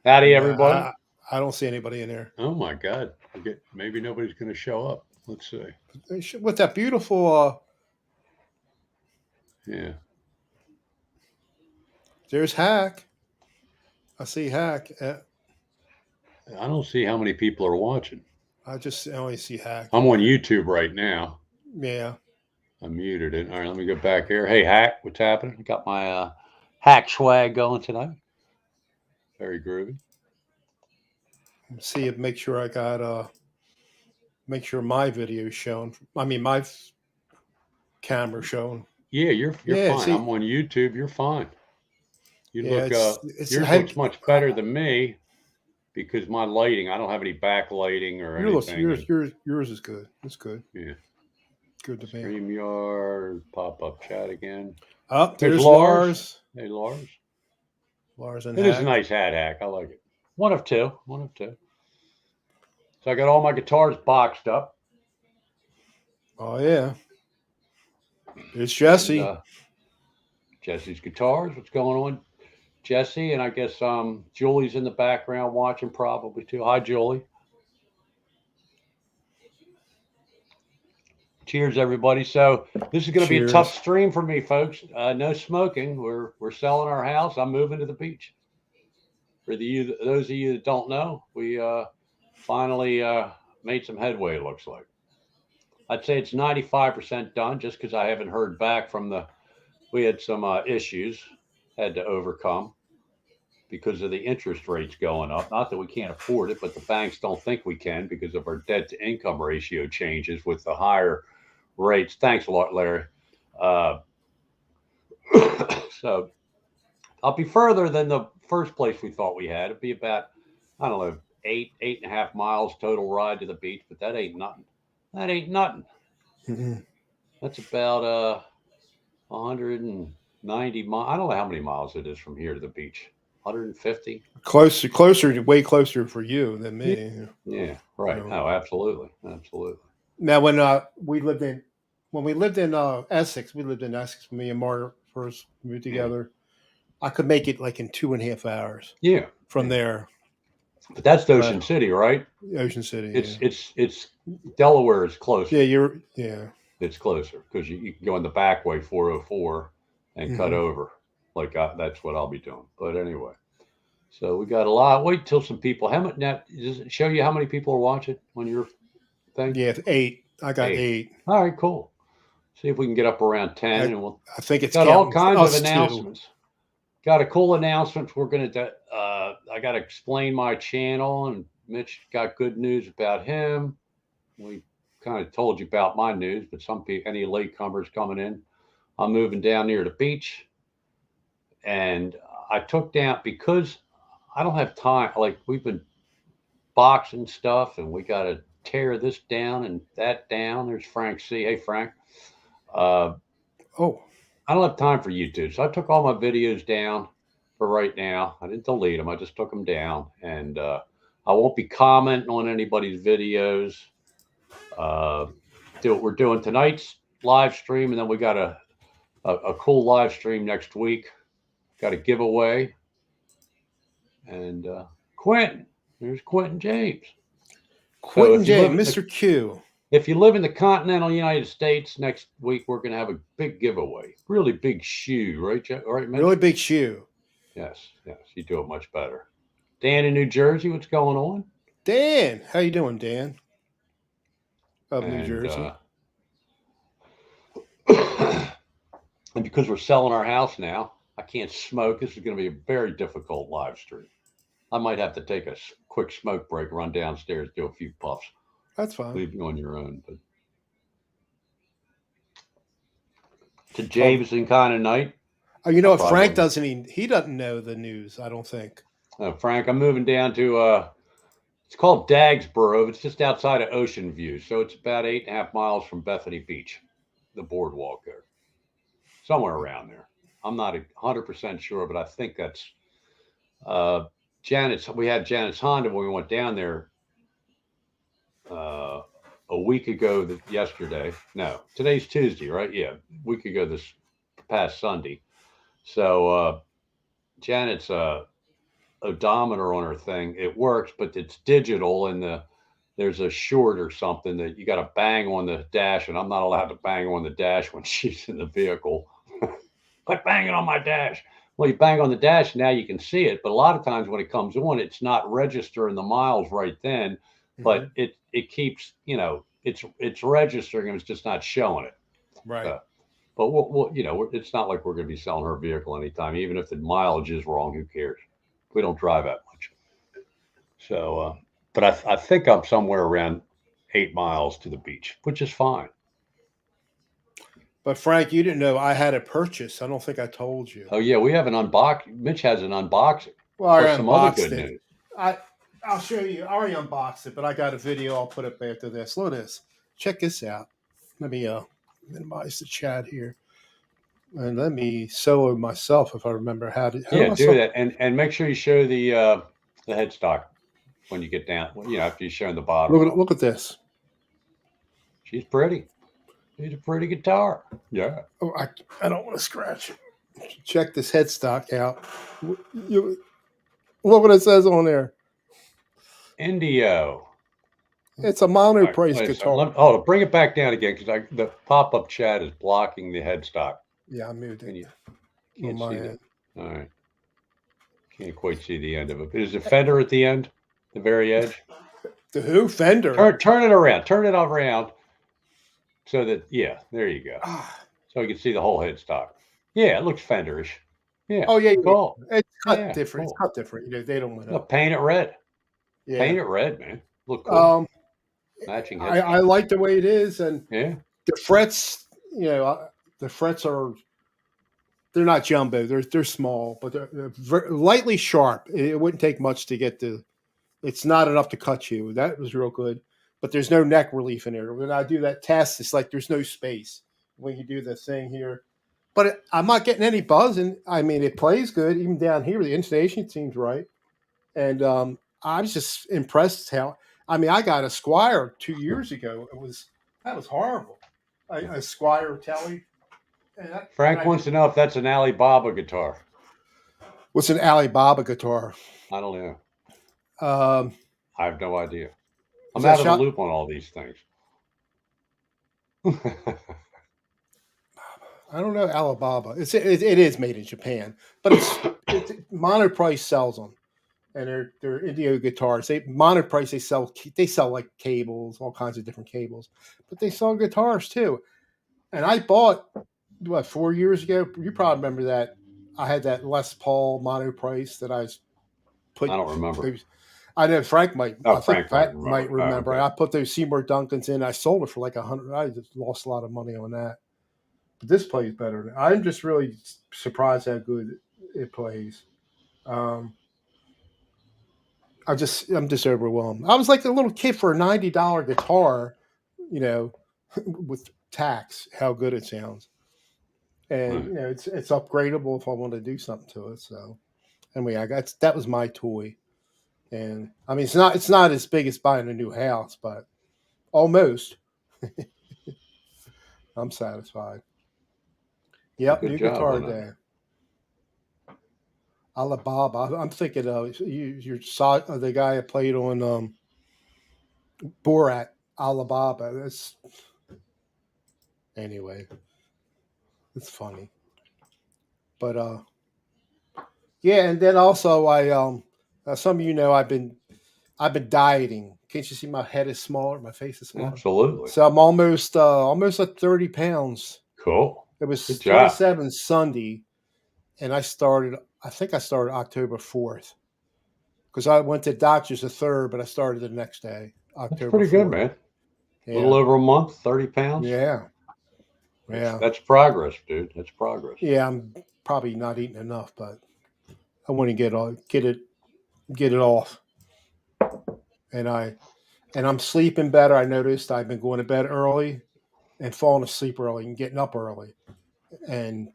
Howdy, Yeah, everybody. I don't see anybody in there. Oh my God. Maybe nobody's going to show up. Let's see. With that beautiful, Yeah. there's Hack. I see Hack. I don't see how many people are watching. I only see Hack. I'm on YouTube right now. Yeah. I muted it. All right, let me go back here. Hey, Hack, what's happening? Got my Hack swag going tonight. Very groovy. See it. Make sure I got. Make sure my video is shown. I mean, my camera shown. Yeah, you're Yeah. fine. See. I'm on YouTube. You're fine. You Yeah. look It's yours head. looks much better than me because my lighting, I don't have any backlighting or anything. And Yours is good. It's good. yeah, Good to me. StreamYard, pop up chat again. Oh, There's there's Lars. Lars. Hey, Lars. Lars and It is a Hack. nice hat, Hack. I like it. One of two. One of two. So I got all my guitars boxed up. Oh yeah. There's And Jesse. Jesse's guitars. What's going on, Jesse? And I guess Julie's in the background watching probably too. Hi, Julie. Cheers, everybody. So this is going to be a tough Cheers. stream for me, folks. No smoking. We're selling our house. I'm moving to the beach. For those of you that don't know, we finally made some headway. It looks like. I'd say it's 95% done, just because I haven't heard back from the. We had some issues had to overcome because of the interest rates going up. Not that we can't afford it, but the banks don't think we can because of our debt to income ratio changes with the higher rates. Thanks a lot, Larry. Uh, so I'll be further than the first place we thought we had. It'd be about, I don't know, 8.5 miles total ride to the beach, but that ain't nothing. That ain't nothing. Mm-mm. That's about 190 miles. I don't know how many miles it is from here to the beach. 150. Way closer for you than Yeah, me. yeah, You right. know. Oh, absolutely, absolutely. Now, when we lived in Essex, we lived in Essex. Me and Marta first moved Yeah, together. I could make it like in 2.5 hours yeah, from yeah. there. But that's But Ocean City, right? Ocean City, It's yeah, it's it's Delaware is yeah, closer. yeah. It's closer because you can go in the back way 404 and cut Hmm. over. That's what I'll be doing. But anyway, so we got a lot. Wait till some people. How much now? Does it show you how many people are watching on your thing? Yeah, 8. I got Eight. 8. All right, cool. See if we can get up around 10, I and we'll I think it's got all counting kinds of us too. announcements. Got a cool announcement. We're gonna. I got to explain my channel, and Mitch got good news about him. We kind of told you about my news, but some people, any latecomers coming in, I'm moving down near the beach, and I took down because I don't have time. Like we've been boxing stuff, and we got to tear this down and that down. There's Frank C. Hey, Frank. Uh, Oh, I don't have time for YouTube, so I took all my videos down for right now. I didn't delete them; I just took them down, and I won't be commenting on anybody's videos. Uh, do what we're doing tonight's live stream, and then we got a cool live stream next week. Got a giveaway, and Quentin. There's Quentin James. So Quentin J, Mr. Q. if you live in the continental United States, next week we're going to have a big giveaway. Really big shoe, right? Right, Mitch? Really big shoe. Yes, yes. You do it much better. Dan in New Jersey, what's going on? Dan, how you doing, Dan? Of New And Jersey. and because we're selling our house now, I can't smoke. This is going to be a very difficult live stream. I might have to take a quick smoke break, run downstairs, do a few puffs, That's fine. leave you on your own. But to Oh, Jameson kind of night. you I know what? probably Frank wouldn't. doesn't even. He doesn't know the news. I don't think. Frank, I'm moving down to it's called Dagsboro. It's just outside of Ocean View, so it's about 8.5 miles from Bethany Beach, the boardwalk there, somewhere around there. I'm not 100% sure, but I think that's uh, Janet's. We had Janet's Honda when we went down there uh, a week ago. Yesterday, no, today's Tuesday, right? Yeah, a week ago this past Sunday. So Janet's odometer on her thing. It works, but it's digital, and there's a short or something that you got to bang on the dash, and I'm not allowed to bang on the dash when she's in the vehicle. Quit banging on my dash. Well, you bang on the dash, now you can see it, but a lot of times when it comes on, it's not registering the miles right then, but it keeps, it's registering and it's just not showing it. Right. But we'll it's not like we're going to be selling her vehicle anytime, even if the mileage is wrong. Who cares? We don't drive that much. So, but I think I'm somewhere around 8 miles to the beach, which is fine. But Frank, you didn't know I had a purchase. I don't think I told you. Oh yeah, we have an unboxing. Mitch has an unboxing. Well, I Plus some other unboxed good it. news. I'll show you. I already unboxed it, but I got a video. I'll put up after this. Look at this. Check this out. Let me minimize the chat here, and let me solo myself if I remember how to. How Yeah, do that, and make sure you show the headstock when you get down. After you've shown the bottom. Look at this. She's pretty. She's a pretty guitar. Yeah. Oh, I don't want to scratch it. Check this headstock out. Look what it says on there. Indio. It's a monoprice guitar. To bring it back down again because the pop-up chat is blocking the headstock. Yeah, I moved it. You can't see it. All right. Can't quite see the end of it. But is the fender at the end, the very edge? The who? Fender. Turn it around. Turn it around. So that there you go. So you can see the whole headstock. Yeah, it looks fenderish. Yeah. Oh yeah, cool. It's cut different. Cool. It's cut different. They don't want to paint it red. Yeah. Paint it red, man. Look cool. Matching. I like the way it is, and the frets. The frets are. They're not jumbo. They're small, but they're lightly sharp. It wouldn't take much to get It's not enough to cut you. That was real good. But there's no neck relief in there. When I do that test, it's like there's no space when you do the thing here. But I'm not getting any buzz, and I mean it plays good even down here. The intonation seems right, and I was just impressed how. I mean, I got a Squire 2 years ago. That was horrible. A Squire Telly. Frank wants to know if that's an Alibaba guitar. What's an Alibaba guitar? I don't know. I have no idea. I'm out of the loop on all these things. I don't know Alibaba. It is made in Japan, but it's Monoprice sells them, and they're Indio guitars. Monoprice they sell like cables, all kinds of different cables, but they sell guitars too. And I bought 4 years ago. You probably remember that. I had that Les Paul Monoprice that I put. I don't remember. I know Frank might. I think Frank might remember. Oh, okay. I put those Seymour Duncans in. I sold it for like $100. I just lost a lot of money on that. But this plays better. I'm just really surprised how good it plays. I'm just overwhelmed. I was like a little kid for a $90 guitar, with tax. How good it sounds, and it's upgradable if I want to do something to it. So, anyway, that was my toy. And I mean, it's not as big as buying a new house, but almost. I'm satisfied. Yep, new guitar day. Alibaba. I'm thinking of the guy that played on Borat. Alibaba. Anyway. It's funny, but yeah, and then also some of I've been dieting. Can't you see my head is smaller? My face is smaller. Absolutely. So I'm almost at 30 pounds. Cool. It was 27 Sunday, and I think I started October 4th because I went to doctor's the 3rd, but I started the next day. October. That's pretty 4th. Good, man. Yeah. A little over a month, 30 pounds. Yeah. Yeah. That's progress, dude. That's progress. Yeah, I'm probably not eating enough, but I want to get it off. And I'm sleeping better. I noticed I've been going to bed early and falling asleep early and getting up early. And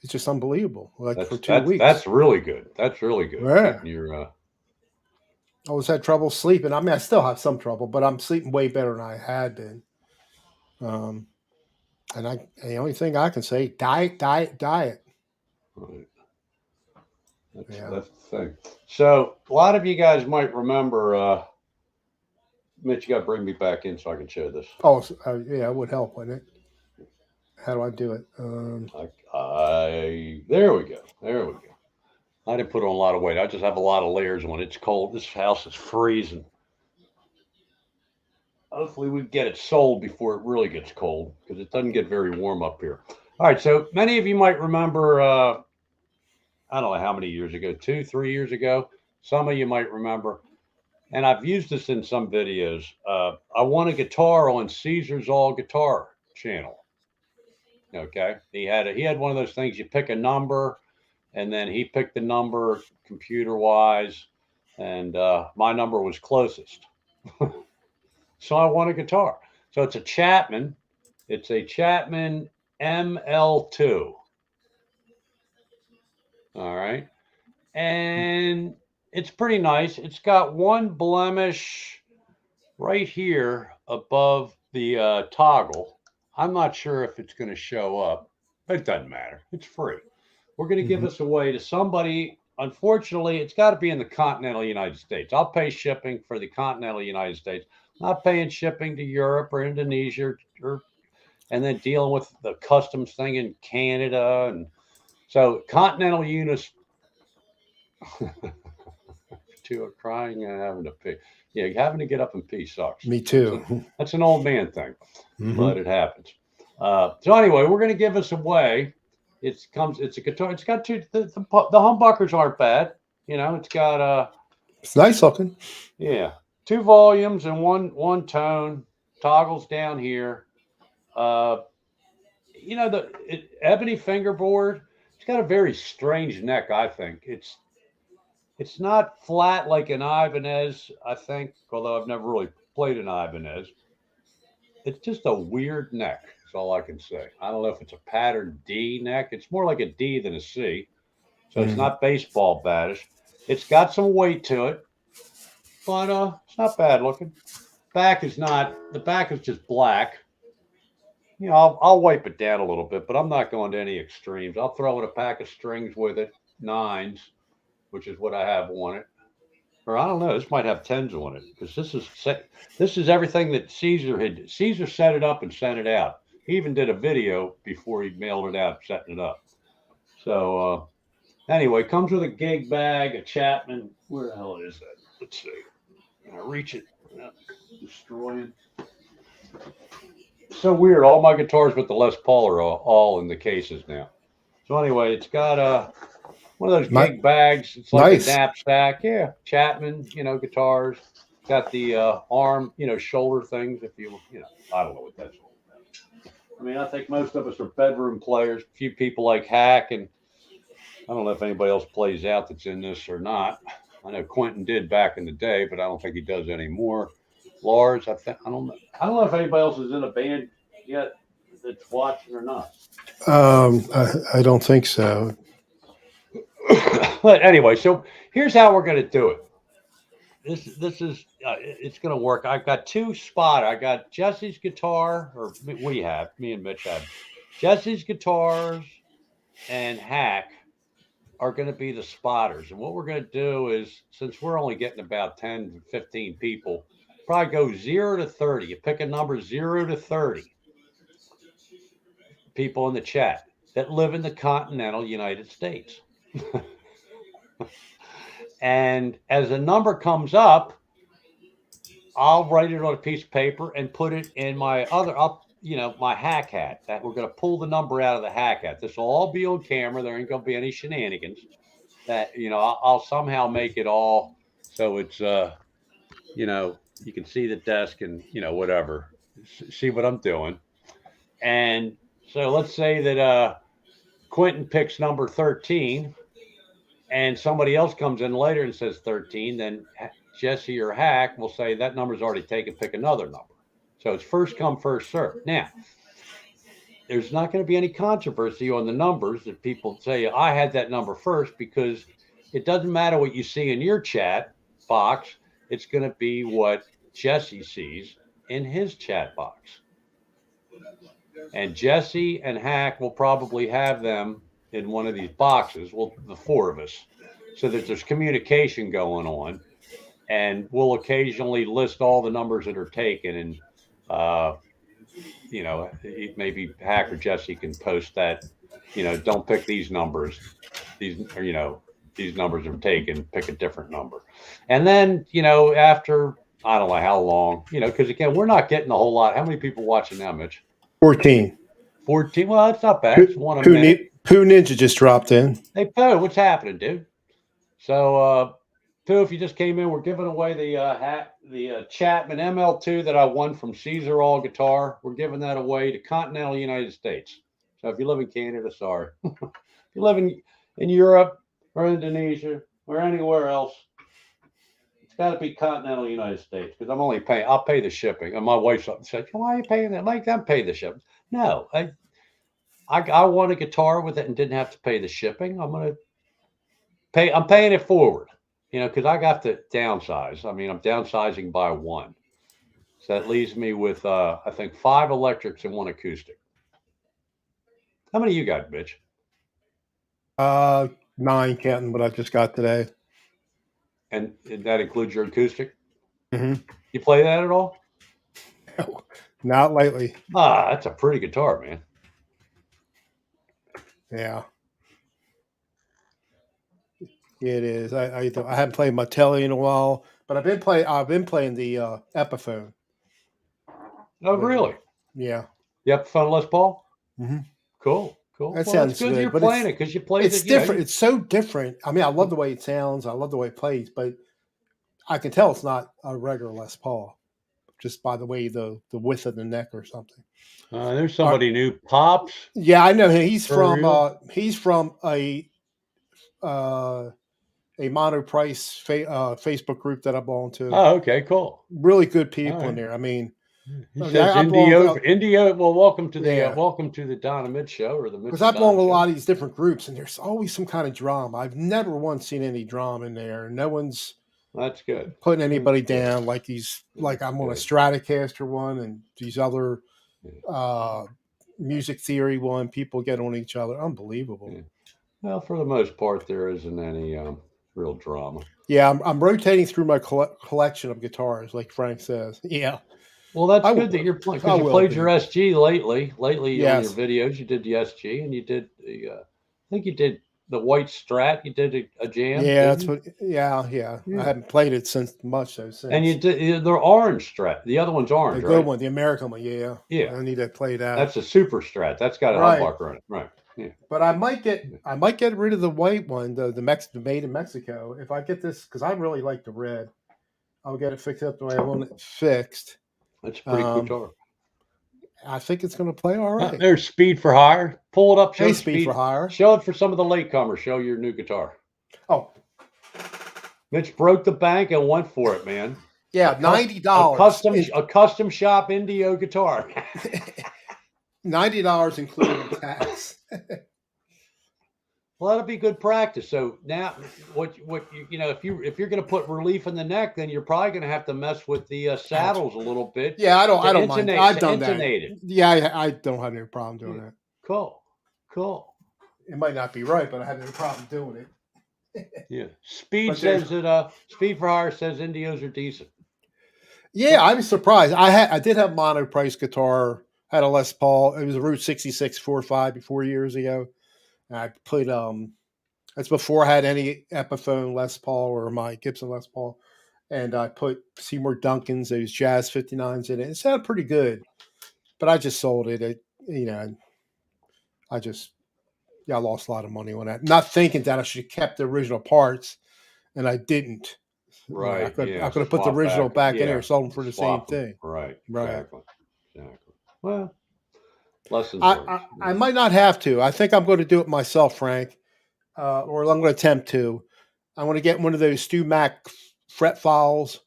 it's just unbelievable. For 2 weeks. That's really good. That's really good. Yeah. I always had trouble sleeping. I mean, I still have some trouble, but I'm sleeping way better than I had been. And the only thing I can say, diet. Right. That's the thing. So a lot of you guys might remember. Mitch, you got to bring me back in so I can show this. Oh, yeah, it would help, wouldn't it? How do I do it? There we go. There we go. I didn't put on a lot of weight. I just have a lot of layers when it's cold. This house is freezing. Hopefully we get it sold before it really gets cold because it doesn't get very warm up here. All right. So many of you might remember, I don't know how many years ago, 2, 3 years ago. Some of you might remember, and I've used this in some videos. I won a guitar on Caesar's All Guitar channel. Okay. He had one of those things you pick a number and then he picked the number computer wise, and my number was closest. So I won a guitar. So it's a Chapman. It's a Chapman ML2. All right. And it's pretty nice. It's got one blemish right here above the toggle. I'm not sure if it's going to show up, but it doesn't matter. It's free. We're going to give this away to somebody. Unfortunately, it's got to be in the continental United States. I'll pay shipping for the continental United States. I'm not paying shipping to Europe or Indonesia and then dealing with the customs thing in Canada. And so continental units to a crying and having to pee. Yeah, having to get up and pee sucks. Me too. That's an old man thing, but it happens. So anyway, we're going to give this away. It's a guitar. It's got two. The humbuckers aren't bad. You know, it's got it's nice looking. Yeah, 2 volumes and one tone. Toggles down here. You know, the ebony fingerboard. It's got a very strange neck. I think it's not flat like an Ibanez. I think, although I've never really played an Ibanez. It's just a weird neck. That's all I can say. I don't know if it's a pattern D neck. It's more like a D than a C. So it's not baseball battish. It's got some weight to it, but it's not bad looking. The back is just black. You know, I'll wipe it down a little bit, but I'm not going to any extremes. I'll throw in a pack of strings with it, 9s, which is what I have on it. Or I don't know. This might have 10s on it because this is everything that Caesar set it up and sent it out. He even did a video before he mailed it out, setting it up. So anyway, comes with a gig bag, a Chapman. Where the hell is that? Let's see. Can I reach it? No, destroying. So weird. All my guitars with the Les Paul are all in the cases now. So anyway, it's got one of those gig bags. It's like a knapsack. Yeah, Chapman, guitars. Got the arm, shoulder things. If I don't know what that's all about. I mean, I think most of us are bedroom players. A few people like Hack, and I don't know if anybody else plays out that's in this or not. I know Quentin did back in the day, but I don't think he does anymore. Lars, I don't know if anybody else is in a band yet that's watching or not. I don't think so. But anyway, so here's how we're going to do it. This is it's going to work. I've got 2 spots. I got Jesse's guitar, or me and Mitch have Jesse's guitars, and Hack are going to be the spotters. And what we're going to do is, since we're only getting about 10 to 15 people, probably go 0 to 30. You pick a number 0 to 30 people in the chat that live in the continental United States. And as a number comes up, I'll write it on a piece of paper and put it in my my Hack hat. That we're going to pull the number out of the Hack hat. This will all be on camera. There ain't going to be any shenanigans. That I'll somehow make it all so it's you can see the desk and whatever, see what I'm doing. And so let's say that Quentin picks number 13. And somebody else comes in later and says 13, then Jesse or Hack will say that number's already taken, pick another number. So it's first come, first served. Now, there's not going to be any controversy on the numbers that people say, I had that number first, because it doesn't matter what you see in your chat box. It's going to be what Jesse sees in his chat box. And Jesse and Hack will probably have them in one of these boxes. Well, the 4 of us. so that there's communication going on, and we'll occasionally list all the numbers that are taken, and maybe Hack or Jesse can post that. Don't pick these numbers. These numbers are taken. Pick a different number, and then after I don't know how long, because again we're not getting a whole lot. How many people watching now, Mitch? 14. 14. Well, that's not bad. It's one a Pooh minute. Ninja just dropped in. Hey, Pooh, what's happening, dude? So, Pooh, if you just came in, we're giving away the Chapman ML2 that I won from Caesar All Guitar. We're giving that away to continental United States. So if you live in Canada, sorry. If you live in Europe or Indonesia or anywhere else, it's got to be continental United States because I'll pay the shipping. And my wife said, why are you paying that? Make them pay the shipping. No, I won a guitar with it and didn't have to pay the shipping. I'm paying it forward, because I got to downsize. I mean, I'm downsizing by one. So that leaves me with, I think, 5 electrics and 1 acoustic. How many you got, Mitch? 9, counting what I just got today. And that includes your acoustic? Mm-hmm. You play that at all? No, not lately. That's a pretty guitar, man. Yeah. It is. I haven't played my Telly in a while, but I've been playing the Epiphone. Oh, really? Yeah. The Epiphone Les Paul? Mm-hmm. Cool. That sounds good. Good. You're playing it because you play it. It's different. It's so different. I mean, I love the way it sounds. I love the way it plays, but I can tell it's not a regular Les Paul just by the way the width of the neck or something. There's somebody new, Pops. Yeah, I know him. He's from a Mono Price Facebook group that I belong to. Oh, okay, cool. Really good people in there. I mean, he says Indio. Well, welcome to the Don and Mitch show or the Mitch. Because I belong to a lot of these different groups, and there's always some kind of drama. I've never once seen any drama in there. No one's that's good putting anybody down like these. Like I'm on a Stratocaster one, and these other music theory one. People get on each other. Unbelievable. Yeah. Well, for the most part, there isn't any real drama. Yeah, I'm rotating through my collection of guitars, like Frank says. Yeah. Well, that's good that you're playing because you played your SG lately. Yes. On your videos, you did the SG and you did the. I think you did the white Strat. You did a jam. Yeah, that's what. Yeah. I haven't played it since. And you did the orange Strat. The other one's orange, the good one, the American one. Yeah. Yeah. I need to play that. That's a super Strat. That's got a humbucker on it, right? Yeah. But I might get rid of the white one, the made in Mexico. If I get this, because I really like the red, I'll get it fixed up the way I want it fixed. That's a pretty cool guitar. I think it's going to play all right. There's Speed for Hire. Pull it up. Show Speed for Hire. Show it for some of the latecomers. Show your new guitar. Oh. Mitch broke the bank and went for it, man. Yeah, $90. A custom shop Indio guitar. $90 including tax. Well, that'll be good practice. So now, if you're going to put relief in the neck, then you're probably going to have to mess with the saddles a little bit. Yeah, I don't mind. I've done that. It. Yeah, I don't have any problem doing that. Cool. It might not be right, but I have no problem doing it. Yeah, Speed says that Speed for Hire says Indios are decent. Yeah, I'm surprised. I did have Mono Price guitar. Had a Les Paul. It was a Route 66 4.5 4 years ago. And I put that's before I had any Epiphone Les Paul or my Gibson Les Paul. And I put Seymour Duncan's, those Jazz 59s in it. It sounded pretty good. But I just sold it. I lost a lot of money on that. Not thinking that I should have kept the original parts, and I didn't. Right. I could have put the original back in there, sold them for the same thing. Right. Exactly. Well, lessons learned. I might not have to. I think I'm going to do it myself, Frank, or I'm going to attempt to. I want to get one of those Stu Mac fret files,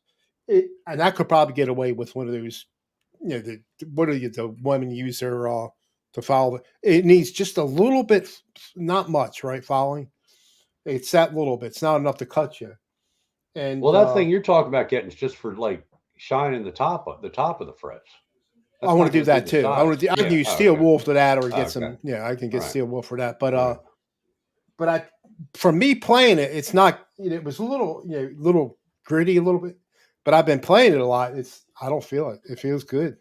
and I could probably get away with one of those. The women use their to file. It needs just a little bit, not much, right? Filing. It's that little bit. It's not enough to cut you. And that thing you're talking about getting is just for like shining the top of the frets. I want to do that too. I can use steel wool for that, or get some. Yeah, I can get steel wool for that. But from me playing it, it's not. It was a little gritty a little bit, but I've been playing it a lot. I don't feel it. It feels good.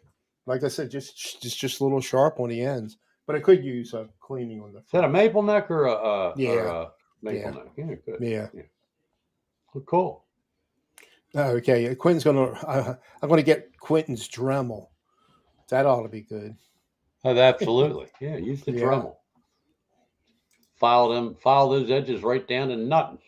Like I said, just a little sharp on the ends, but I could use a cleaning on the. Is that a maple neck or Yeah. maple neck? Yeah, good. Yeah. Well, cool. Okay, Quentin's gonna. I'm gonna get Quentin's Dremel. That ought to be good. Oh, absolutely. Yeah, use the Dremel. File those edges right down to nothing.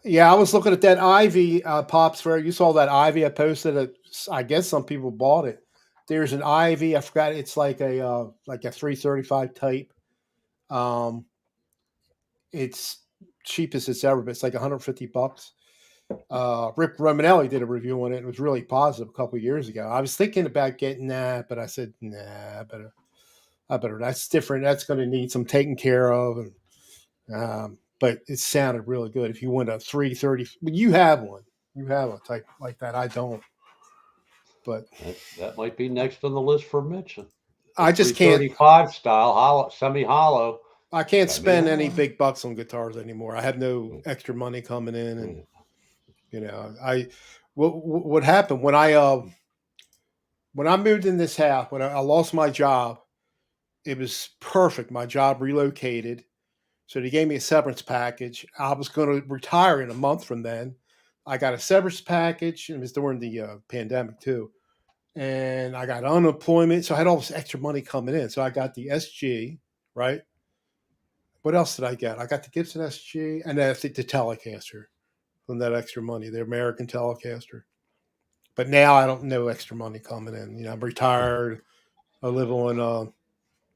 Yeah, I was looking at that Ivy Pops Fair. You saw that Ivy I posted. I guess some people bought it. There's an Ivy. I forgot. It's like a 335 type. It's cheap as it's ever, but it's like $150. Rick Romanelli did a review on it. It was really positive a couple of years ago. I was thinking about getting that, but I said, nah, I better. That's different. That's going to need some taking care of. And, but it sounded really good. If you want a 330, but you have one. You have a type like that. I don't. But that might be next on the list for Mitch. I just can't. 35 style, semi-hollow. I can't spend any big bucks on guitars anymore. I have no extra money coming in, and what happened when I moved in this house, when I lost my job, it was perfect. My job relocated, so they gave me a severance package. I was going to retire in a month from then. I got a severance package, and it was during the pandemic too. And I got unemployment, so I had all this extra money coming in. So I got the SG, right? What else did I get? I got the Gibson SG, and then I think the Telecaster from that extra money, the American Telecaster. But now I don't know extra money coming in. I'm retired. I live on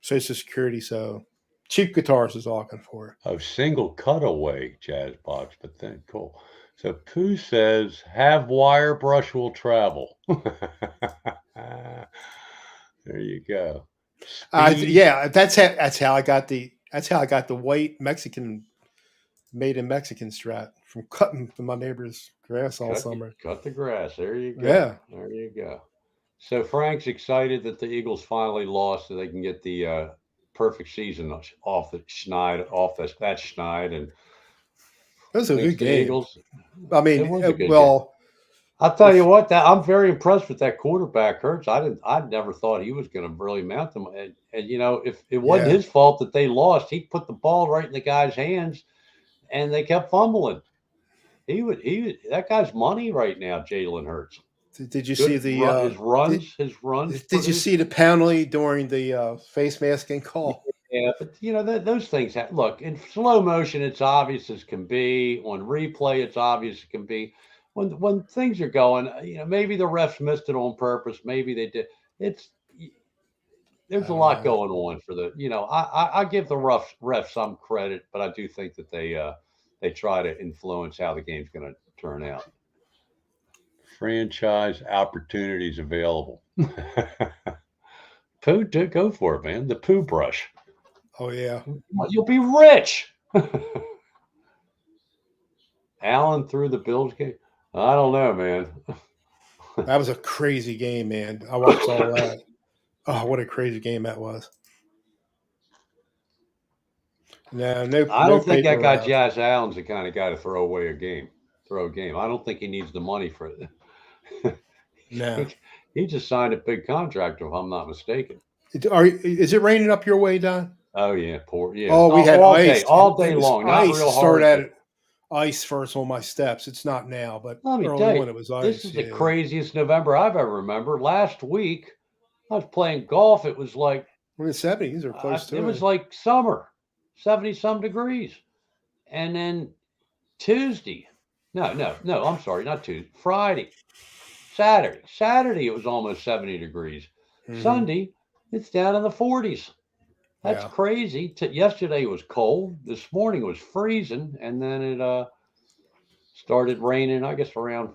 Social Security, so cheap guitars is all I can afford. Oh, single cutaway jazz box, but then cool. So Pooh says, "Have wire, brush will travel." There you go. Yeah, that's how I got the white Mexican made in Mexican Strat from cutting my neighbor's grass all summer. Cut the grass. There you go. Yeah. There you go. So Frank's excited that the Eagles finally lost, so they can get the perfect season off that schneid, and that was a good game. Eagles. I mean, well, I'll tell you what, I'm very impressed with that quarterback, Hurts. I never thought he was going to really mount them. And if it wasn't his fault that they lost, he put the ball right in the guy's hands, and they kept fumbling. That guy's money right now, Jalen Hurts. Did you see his runs? Did you see the penalty during the face masking call? Yeah, but those things look in slow motion. It's obvious as can be. On replay, it's obvious as can be. When things are going, maybe the refs missed it on purpose. Maybe they did. There's a lot going on for the. I give the refs some credit, but I do think that they try to influence how the game's going to turn out. Franchise opportunities available. Pooh, go for it, man. The Pooh brush. Oh yeah, you'll be rich. Allen threw the Bills game. I don't know, man. That was a crazy game, man. I watched all that. Oh, what a crazy game that was. No. I don't think that guy Josh Allen's the kind of guy to throw a game. I don't think he needs the money for it. No. He just signed a big contract, if I'm not mistaken. Is it raining up your way, Don? Oh yeah, yeah. Oh, we had ice all day long. Not ice real hard. Started at ice first on my steps. It's not now, but let me tell you, when it was ice. This is the craziest November I've ever remembered. Last week, I was playing golf. It was like in the 70s or close to it. It was like summer, 70-some degrees, and then Tuesday. No. I'm sorry, not Tuesday. Friday, Saturday. It was almost 70 degrees. Mm-hmm. Sunday, it's down in the 40s. That's crazy. Yesterday was cold. This morning was freezing, and then it started raining. I guess around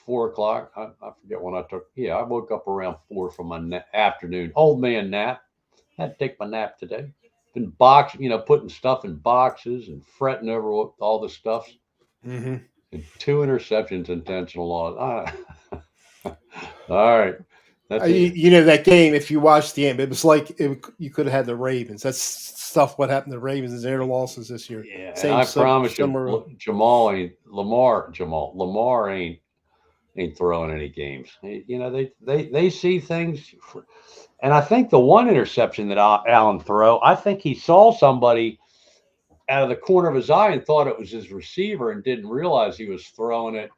4 o'clock. I forget when I took. Yeah, I woke up around 4 from my afternoon old man nap. Had to take my nap today. Been putting stuff in boxes and fretting over all the stuff. Mm-hmm. And 2 interceptions, intentional loss. All right. That's it. You know that game. If you watched the game, it was like you could have had the Ravens. That's stuff. What happened to the Ravens and their losses this year? Yeah, and Same I promise you, similar. Lamar ain't throwing any games. You know, they see things, and I think the one interception that Allen throw, I think he saw somebody out of the corner of his eye and thought it was his receiver and didn't realize he was throwing it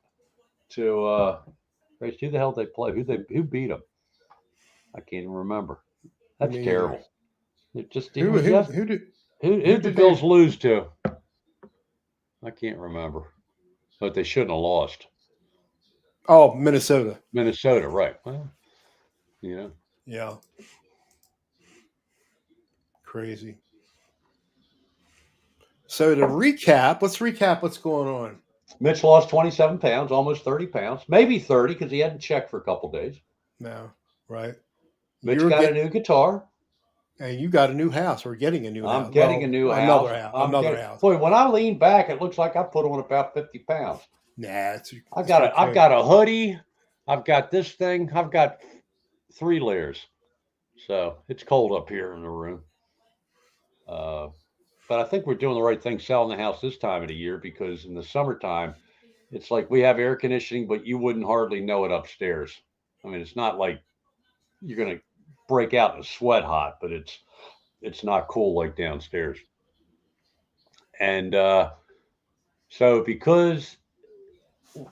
to who the hell did they play? Who beat him? I can't even remember. That's Me either. terrible. It just Who did the Bills lose to? I can't remember, but they shouldn't have lost. Oh, Minnesota. Minnesota, right? Well, you know. Yeah. Crazy. So to recap, let's recap what's going on. Mitch lost 27 pounds, almost 30 pounds, maybe 30 because he hadn't checked for a couple days. No, right. Mitch got a new guitar. And you got a new house. We're getting a new house. I'm getting a new house. Another house. Boy, when I lean back, it looks like I put on about 50 pounds. Nah, I've got a hoodie. I've got this thing. I've got 3 layers. So it's cold up here in the room. But I think we're doing the right thing selling the house this time of the year because in the summertime, it's like we have air conditioning, but you wouldn't hardly know it upstairs. I mean, it's not like you're going to break out in a sweat hot, but it's not cool like downstairs. And so because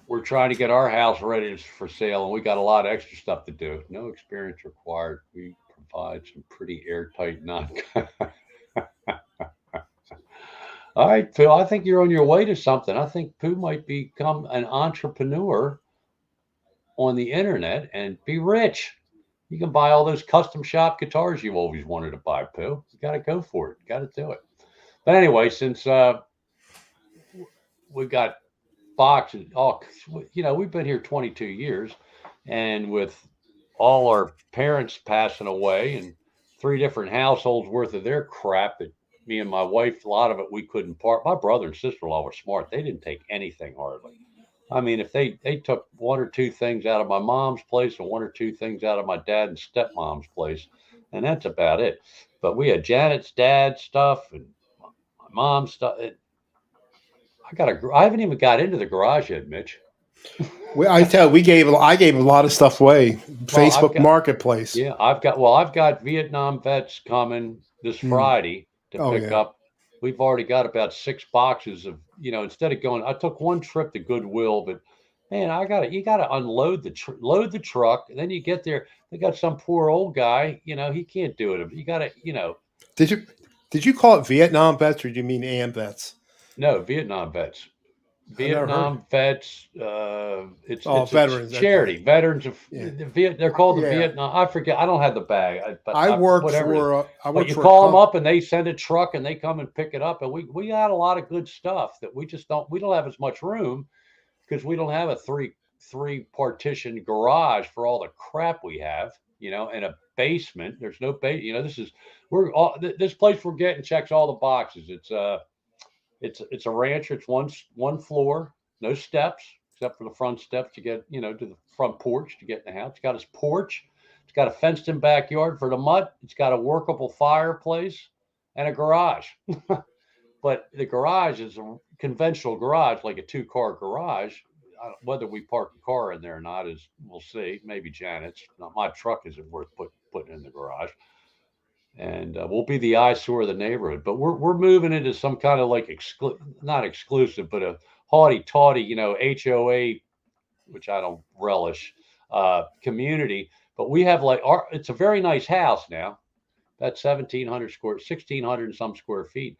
we're trying to get our house ready for sale and we got a lot of extra stuff to do, no experience required. We provide some pretty airtight non. All right, Phil, I think you're on your way to something. I think Pooh might become an entrepreneur on the internet and be rich. You can buy all those custom shop guitars you've always wanted to buy, Pooh. You got to go for it. You got to do it. But anyway, since we've got boxes, we've been here 22 years, and with all our parents passing away and 3 different households worth of their crap that me and my wife, a lot of it we couldn't part. My brother and sister-in-law were smart. They didn't take anything hardly. I mean, if they took 1 or 2 things out of my mom's place and 1 or 2 things out of my dad and stepmom's place, and that's about it. But we had Janet's dad's stuff and my mom's stuff. I haven't even got into the garage yet, Mitch. I gave a lot of stuff away. Facebook Marketplace. Yeah, I've got Vietnam vets coming this Friday to pick up. We've already got about 6 boxes of, instead of going, I took 1 trip to Goodwill, but man, you got to unload load the truck. And then you get there. They got some poor old guy, he can't do it. You got to, Did you call it Vietnam vets or do you mean AM vets? No, Vietnam vets. Vietnam vets. It's veterans. A charity. Okay. Veterans of they're called the Vietnam. I forget. I don't have the bag. But I work you call them up and they send a truck and they come and pick it up. And we got a lot of good stuff that we don't have as much room because we don't have a three partition garage for all the crap we have. And a basement. There's no base. This place we're getting checks all the boxes. It's a ranch. It's one floor, no steps except for the front steps to get to the front porch to get in the house. It's got its porch. It's got a fenced-in backyard for the mud. It's got a workable fireplace and a garage. But the garage is a conventional garage, like a 2-car garage. Whether we park a car in there or not is we'll see. Maybe Janet's. My truck isn't worth putting in the garage. And we'll be the eyesore of the neighborhood. But we're moving into some kind of like not exclusive, but a haughty-taughty, HOA, which I don't relish, community. But we have it's a very nice house now. That's 1,600 and some square feet.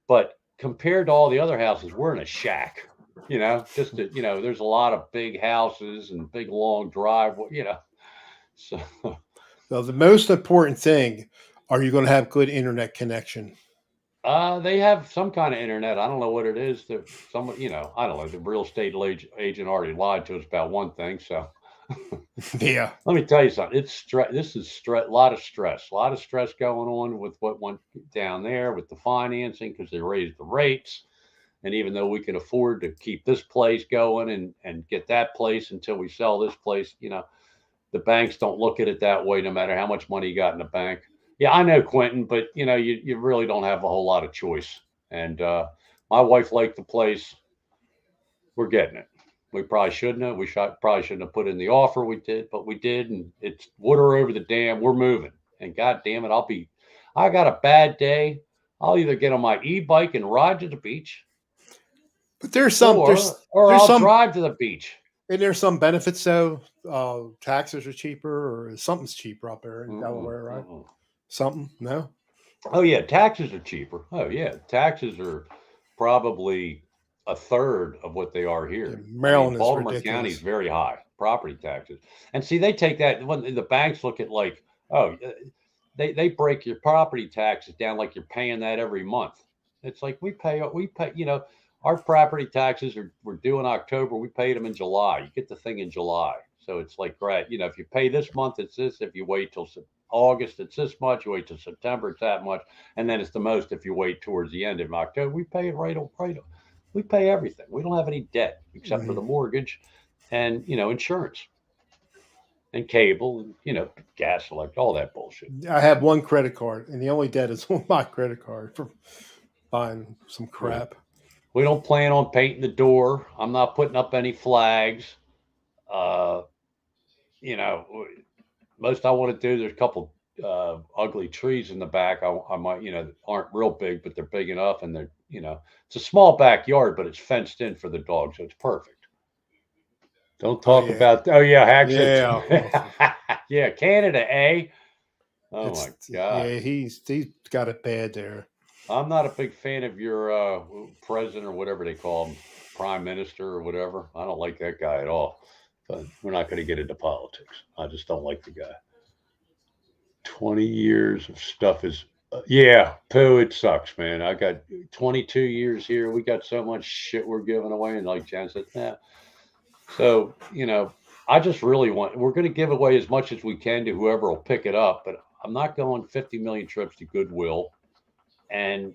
But compared to all the other houses, we're in a shack. There's a lot of big houses and big long driveway. So. So the most important thing. Are you going to have good internet connection? They have some kind of internet. I don't know what it is. I don't know. The real estate agent already lied to us about one thing. So, yeah. Let me tell you something. It's stress. This is a lot of stress going on with what went down there with the financing because they raised the rates. And even though we can afford to keep this place going and get that place until we sell this place, the banks don't look at it that way, no matter how much money you got in the bank. Yeah, I know, Quentin, but you really don't have a whole lot of choice. And my wife liked the place. We're getting it. We probably shouldn't have. Probably shouldn't have put in the offer we did, but we did, and it's water over the dam. We're moving, and God damn it, I got a bad day. I'll either get on my e-bike and ride to the beach, but there's I'll drive to the beach. And there's some benefits though. Taxes are cheaper, or something's cheaper up there in Delaware, right? Something? No. Oh yeah, taxes are cheaper. Oh yeah, taxes are probably a third of what they are here. Yeah, Maryland Baltimore County is very high property taxes, and see they take that when the banks look at like, oh, they break your property taxes down like you're paying that every month. It's like we pay. Our property taxes we're due in October. We paid them in July. You get the thing in July, so it's like great. If you pay this month, it's this. If you wait till August, it's this much. You wait till September, it's that much, and then it's the most if you wait towards the end of October. We pay it right. We pay everything. We don't have any debt except for the mortgage, and insurance, and cable, and gas, electric, all that bullshit. I have one credit card, and the only debt is on my credit card for buying some crap. Yeah. We don't plan on painting the door. I'm not putting up any flags. Most I want to do, there's a couple ugly trees in the back. I might, aren't real big, but they're big enough, and they're, it's a small backyard, but it's fenced in for the dog, so it's perfect. Don't talk about. Oh yeah, actually, yeah, Canada, eh? Oh my God. Yeah, he's got it bad there. I'm not a big fan of your president or whatever they call him, prime minister or whatever. I don't like that guy at all. But we're not going to get into politics. I just don't like the guy. 20 years of stuff is, poo, it sucks, man. I got 22 years here. We got so much shit we're giving away. And like Jan said, nah. So, I just really we're going to give away as much as we can to whoever will pick it up. But I'm not going 50 million trips to Goodwill. And,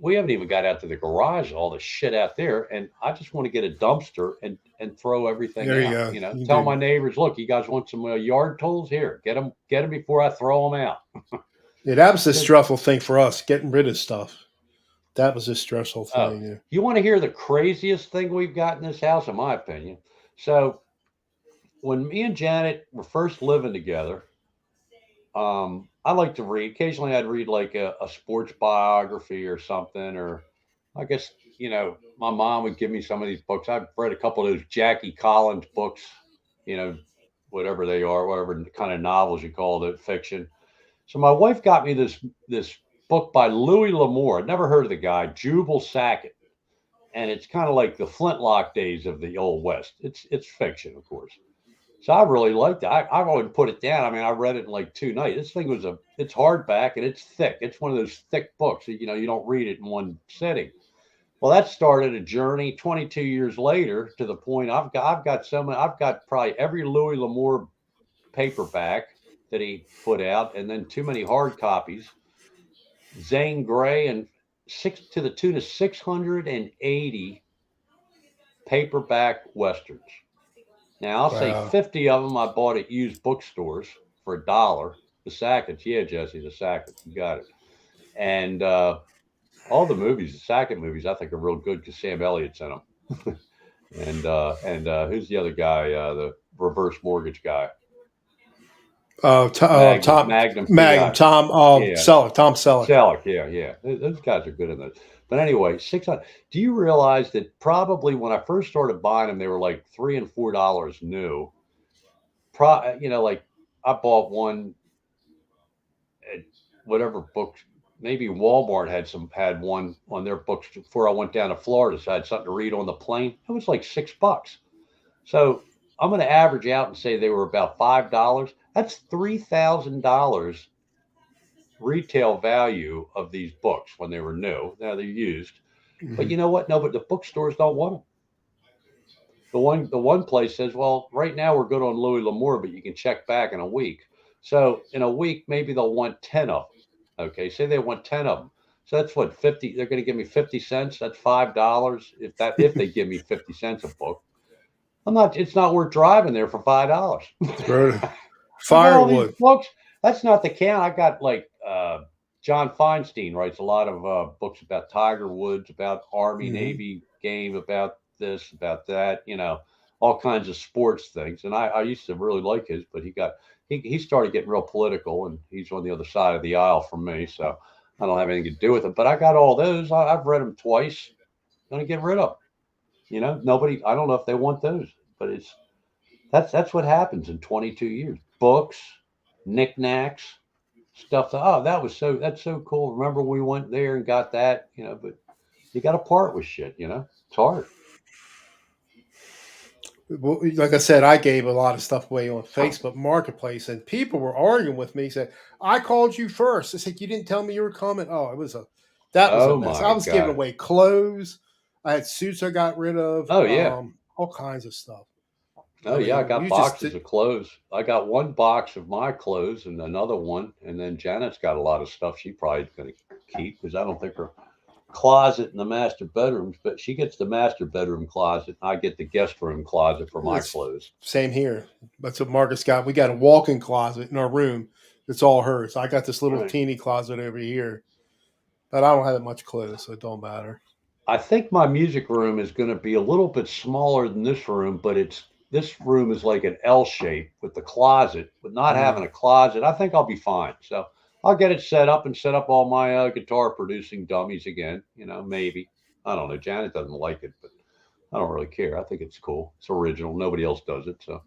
we haven't even got out to the garage, all the shit out there. And I just want to get a dumpster and throw everything out. Tell my neighbors, look, you guys want some yard tools? Here, get them before I throw them out. Yeah, that was the stressful thing for us, getting rid of stuff. That was a stressful thing. You want to hear the craziest thing we've got in this house, in my opinion? So when me and Janet were first living together, I like to read. Occasionally, I'd read like a sports biography or something, or I guess, my mom would give me some of these books. I've read a couple of those Jackie Collins books, whatever they are, whatever kind of novels you call it, fiction. So my wife got me this book by Louis L'Amour. I'd never heard of the guy, Jubal Sackett. And it's kind of like the Flintlock days of the Old West. It's fiction, of course. So I really liked it. I wouldn't put it down. I mean, I read it in like 2 nights. This thing it's hardback and it's thick. It's one of those thick books that, you don't read it in one sitting. Well, that started a journey 22 years later to the point I've got probably every Louis L'Amour paperback that he put out, and then too many hard copies. Zane Grey, and to the tune of 680 paperback westerns. Now, I'll say 50 of them I bought at used bookstores for $1. The Sacketts. Yeah, Jesse, the Sacketts. You got it. And all the movies, the Sackett movies, I think are real good because Sam Elliott's in them. and who's the other guy, the reverse mortgage guy? Tom Selleck. Selleck, yeah. Those guys are good in those. But anyway, 600. Do you realize that probably when I first started buying them, they were like $3 and $4 new. Like I bought one at whatever books. Maybe Walmart had one on their books before I went down to Florida. So I had something to read on the plane. It was like $6. So I'm going to average out and say they were about $5. That's $3,000 retail value of these books when they were new. Now they're used, but you know what? No, but the bookstores don't want them. The one place says, well, right now we're good on Louis L'Amour, but you can check back in a week. So in a week, maybe they'll want 10 of them. Okay, say they want 10 of them. So that's what 50. They're going to give me 50 cents. That's $5. If they give me 50 cents a book. It's not worth driving there for $5. Firewood books. That's not the count. I got like John Feinstein writes a lot of books about Tiger Woods, about Army Navy game, about this, about that. All kinds of sports things. And I used to really like his, but he started getting real political, and he's on the other side of the aisle from me, so I don't have anything to do with it. But I got all those. I've read them twice. Going to get rid of them. Nobody. I don't know if they want those, but that's what happens in 22 years. Books, knickknacks, stuff. That's so cool. Remember we went there and got that, but you got to part with shit. It's hard. Well, like I said, I gave a lot of stuff away on Facebook Marketplace, and people were arguing with me. Said I called you first. I said you didn't tell me you were coming. Oh, that was a mess. I was giving away clothes. I had suits I got rid of. Oh yeah, all kinds of stuff. Oh yeah, I got boxes of clothes. I got one box of my clothes and another one, and then Janet's got a lot of stuff she probably going to keep because I don't think her closet in the master bedrooms, but she gets the master bedroom closet. I get the guest room closet for my clothes. Same here. That's what Marcus got. We got a walk-in closet in our room. It's all hers. I got this little teeny closet over here, but I don't have that much clothes, so it don't matter. I think my music room is going to be a little bit smaller than this room, but this room is like an L shape with the closet, with not having a closet. I think I'll be fine. So I'll get it set up all my guitar producing dummies again. Maybe. I don't know. Janet doesn't like it, but I don't really care. I think it's cool. It's original. Nobody else does it. So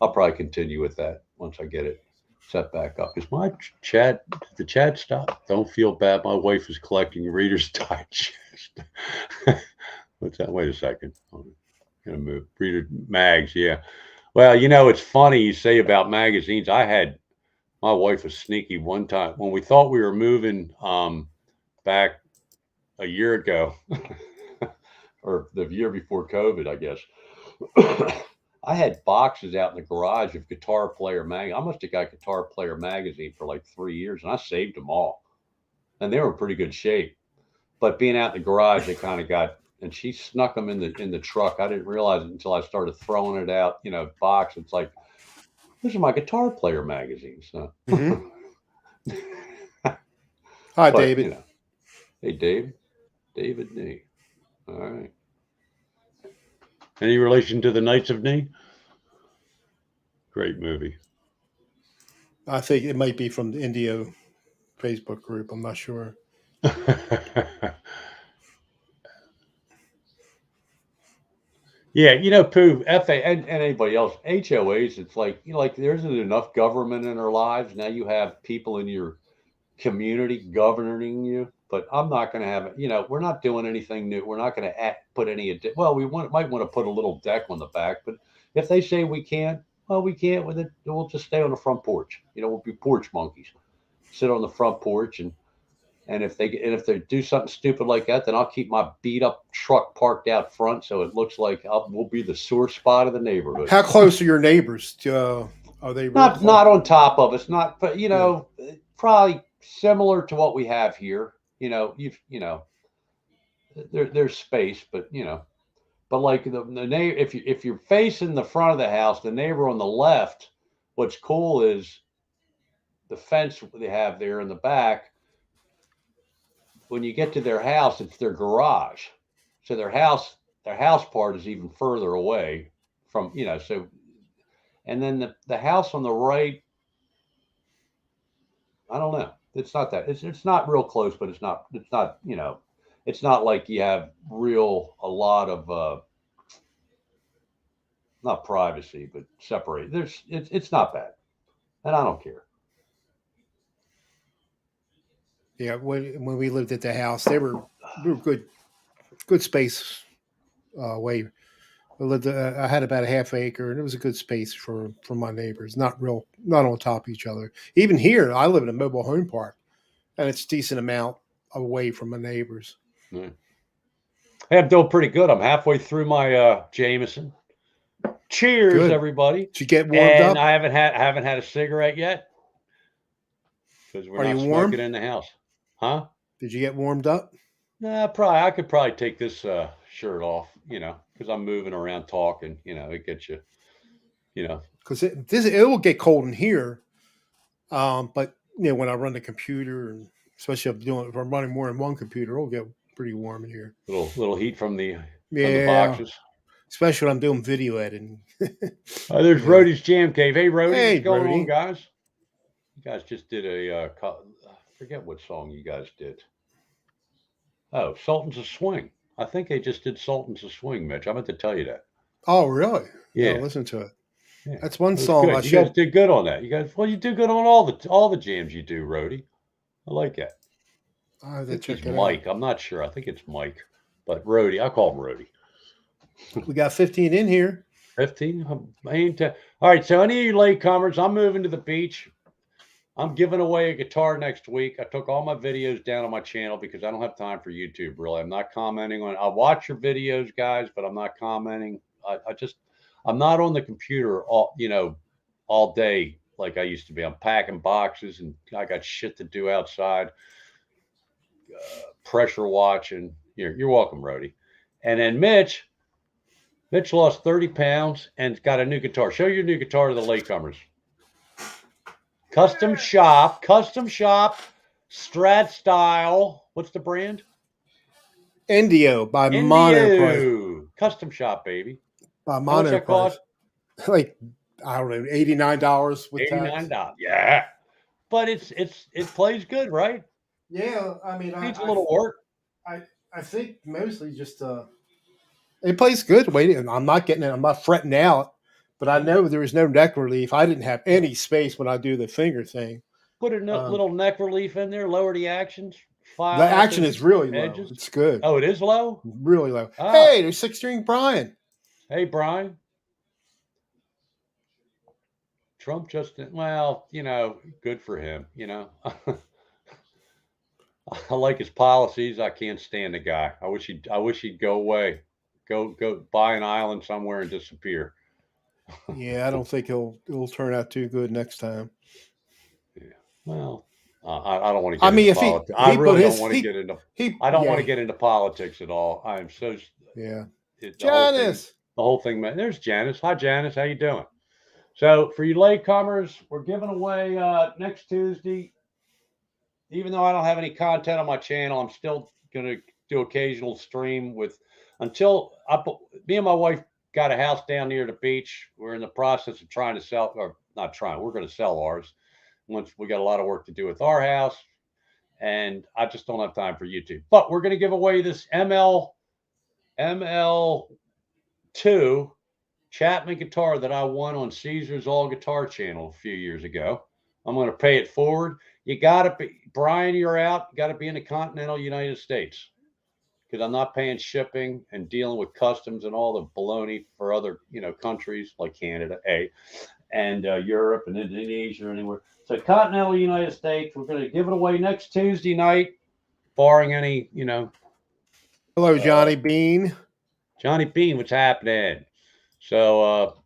I'll probably continue with that once I get it set back up. Is the chat stop? Don't feel bad. My wife is collecting Reader's Digest. What's that? Wait a second. Gonna move. Reader mags, yeah. Well, it's funny you say about magazines. My wife was sneaky one time when we thought we were moving back a year ago or the year before COVID, I guess. I had boxes out in the garage of Guitar Player magazine. I must have got Guitar Player magazine for like 3 years, and I saved them all, and they were in pretty good shape. But being out in the garage, they kind of got. And she snuck them in the truck. I didn't realize it until I started throwing it out, box. It's like, these are my Guitar Player magazines. So. Hi, David. Hey, David Nee. All right. Any relation to the Knights of Nee? Great movie. I think it might be from the Indio Facebook group. I'm not sure. Yeah, Pooh, FA, and anybody else, HOAs, it's like, there isn't enough government in our lives. Now you have people in your community governing you, but I'm not going to have it. We're not doing anything new. We're not going to put any, well, might want to put a little deck on the back, but if they say we can't, well, we can't with it. We'll just stay on the front porch. We'll be porch monkeys, sit on the front porch and if they do something stupid like that, then I'll keep my beat up truck parked out front so it looks like we'll be the sore spot of the neighborhood. How close are your neighbors? Are they not on top of us? Not, but probably similar to what we have here. There's space, but but like the neighbor, if you're facing the front of the house, the neighbor on the left, what's cool is the fence they have there in the back. When you get to their house, it's their garage. So their house part is even further away from, so, and then the house on the right, I don't know. It's not that, it's not real close, but it's not, it's not like you have a lot of, not privacy, but separate. It's not bad. And I don't care. Yeah, when we lived at the house, we were good space away. I had about a half acre, and it was a good space for my neighbors. Not on top of each other. Even here, I live in a mobile home park, and it's a decent amount away from my neighbors. Hey, I'm doing pretty good. I'm halfway through my Jameson. Cheers, good. Everybody! Did you get warmed up? I haven't had a cigarette yet because we're not smoking in the house. Huh? Did you get warmed up? Nah, probably. I could probably take this shirt off, because I'm moving around talking. It gets you, because it will get cold in here. But when I run the computer, and especially if I'm running more than one computer, it'll get pretty warm in here. Little heat from the boxes. Especially when I'm doing video editing. There's Rhodey's Jam Cave. Hey, Rhodey, what's going on, guys? You guys just did I forget what song you guys did. Oh, Sultans of Swing. I think they just did Sultans of Swing, Mitch. I meant to tell you that. Oh, really? Yeah. Listen to it. Yeah. That's one song. Good. You guys did good on that. You do good on all the jams you do, Rhodey. I like that. I think he's Mike. I'm not sure. I think it's Mike, but Rhodey. I call him Rhodey. We got 15 in here. 15. All right. So any of you latecomers, I'm moving to the beach. I'm giving away a guitar next week. I took all my videos down on my channel because I don't have time for YouTube, really. I'm not commenting on it. I watch your videos, guys, but I'm not commenting. I'm not on the computer all day like I used to be. I'm packing boxes and I got shit to do outside. Pressure watching. You're welcome, Rhodey. And then Mitch lost 30 pounds and got a new guitar. Show your new guitar to the latecomers. Custom shop, Strat style. What's the brand? Indio by Mono. Custom shop, baby. By Mono. Cost? Like, I don't know, $89 with $89. Tax. Yeah, but it plays good, right? Yeah, I mean, needs a little work. I think mostly just it plays good. Waiting, I'm not getting it. I'm not fretting out. But I know there was no neck relief. I didn't have any space when I do the finger thing. Put a little neck relief in there. Lower the actions. The action is really low. It's good. Oh, it is low? Really low. Oh. Hey, there's 6-string Brian. Hey, Brian. Trump just, good for him, I like his policies. I can't stand the guy. I wish he'd go away. Go buy an island somewhere and disappear. Yeah, I don't think it'll turn out too good next time. Yeah. Well, I don't want to get into politics. I really don't want to get into I don't want to get into politics at all. I'm so Janice. The whole thing, man. There's Janice. Hi, Janice. How you doing? So for you latecomers, we're giving away next Tuesday. Even though I don't have any content on my channel, I'm still going to do occasional stream until me and my wife got a house down near the beach. We're in the process of trying to sell, or not trying. We're going to sell ours once we got a lot of work to do with our house. And I just don't have time for YouTube. But we're going to give away this ML2 Chapman guitar that I won on Caesar's All Guitar channel a few years ago. I'm going to pay it forward. You got to be, Brian, you're out. You got to be in the continental United States, because I'm not paying shipping and dealing with customs and all the baloney for other, countries like Canada, and Europe and Indonesia or anywhere. So continental United States, we're going to give it away next Tuesday night, barring any, Hello, Johnny Bean. Johnny Bean, what's happening? So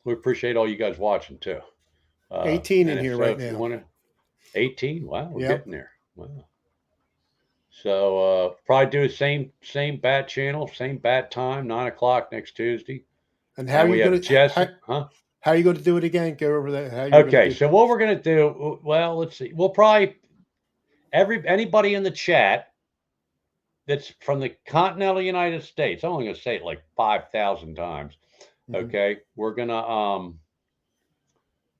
we appreciate all you guys watching too. 18 in here right now. 18? Wow, we're getting there. Wow. So probably do the same bat channel, same bat time, 9:00 next Tuesday. And how are you going to Jesse? How are you going to do it again? Go over that. Okay, so what we're going to do? Well, let's see. We'll probably anybody in the chat that's from the continental United States. I'm only going to say it like 5,000 times. Okay, we're gonna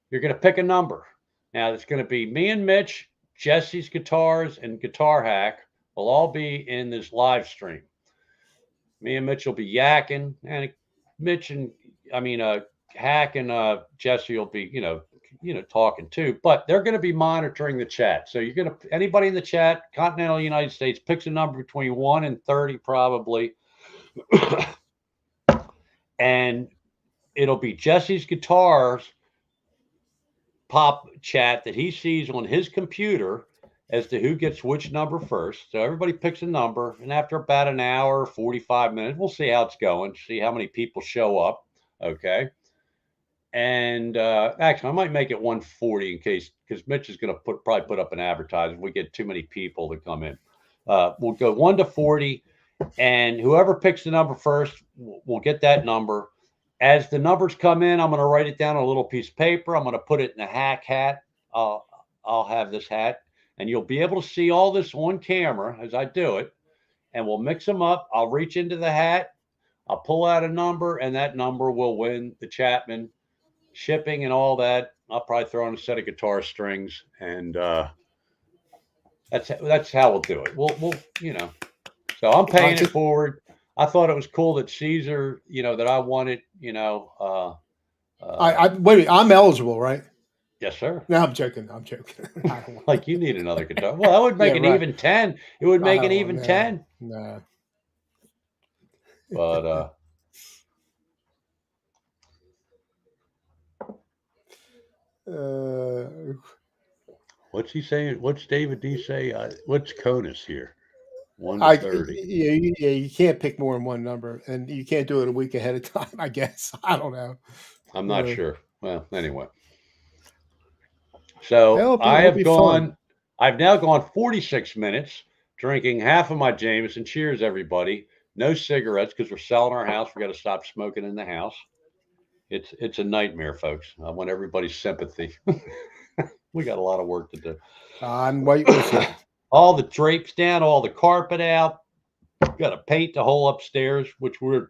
you're gonna pick a number. Now it's gonna be me and Mitch, Jesse's Guitars, and Guitar Hack will all be in this live stream. Me and Mitch will be yakking, and Hack and Jesse will be talking too. But they're gonna be monitoring the chat. So you're gonna anybody in the chat, continental United States, picks a number between 1 and 30 probably, and it'll be Jesse's Guitars pop chat that he sees on his computer as to who gets which number first. So everybody picks a number, and after about an hour, 45 minutes, we'll see how it's going, see how many people show up. Okay. And actually, I might make it 140 in case, because Mitch is going to probably put up an advertisement. We get too many people to come in. We'll go 1 to 40. And whoever picks the number first will get that number. As the numbers come in, I'm going to write it down on a little piece of paper. I'm going to put it in a hack hat. I'll have this hat, and you'll be able to see all this on camera as I do it. And we'll mix them up. I'll reach into the hat. I'll pull out a number, and that number will win the Chapman shipping and all that. I'll probably throw in a set of guitar strings, and that's how we'll do it. We'll So I'm paying it forward. I thought it was cool that Caesar, that I wanted, wait, I'm eligible, right? Yes, sir. No, I'm joking. I don't like you need another guitar. Well, that would make an even 10. It would make an even 10. No. But what's he saying? What's David D say? What's Conus here? 1 to 30. Yeah, you can't pick more than one number, and you can't do it a week ahead of time, I guess. I don't know. I'm not sure. Well, anyway. So I've now gone 46 minutes drinking half of my Jameson. Cheers, everybody. No cigarettes because we're selling our house. We got to stop smoking in the house. It's a nightmare, folks. I want everybody's sympathy. We got a lot of work to do. I'm waiting with you. All the drapes down, all the carpet out. Got to paint the whole upstairs, which would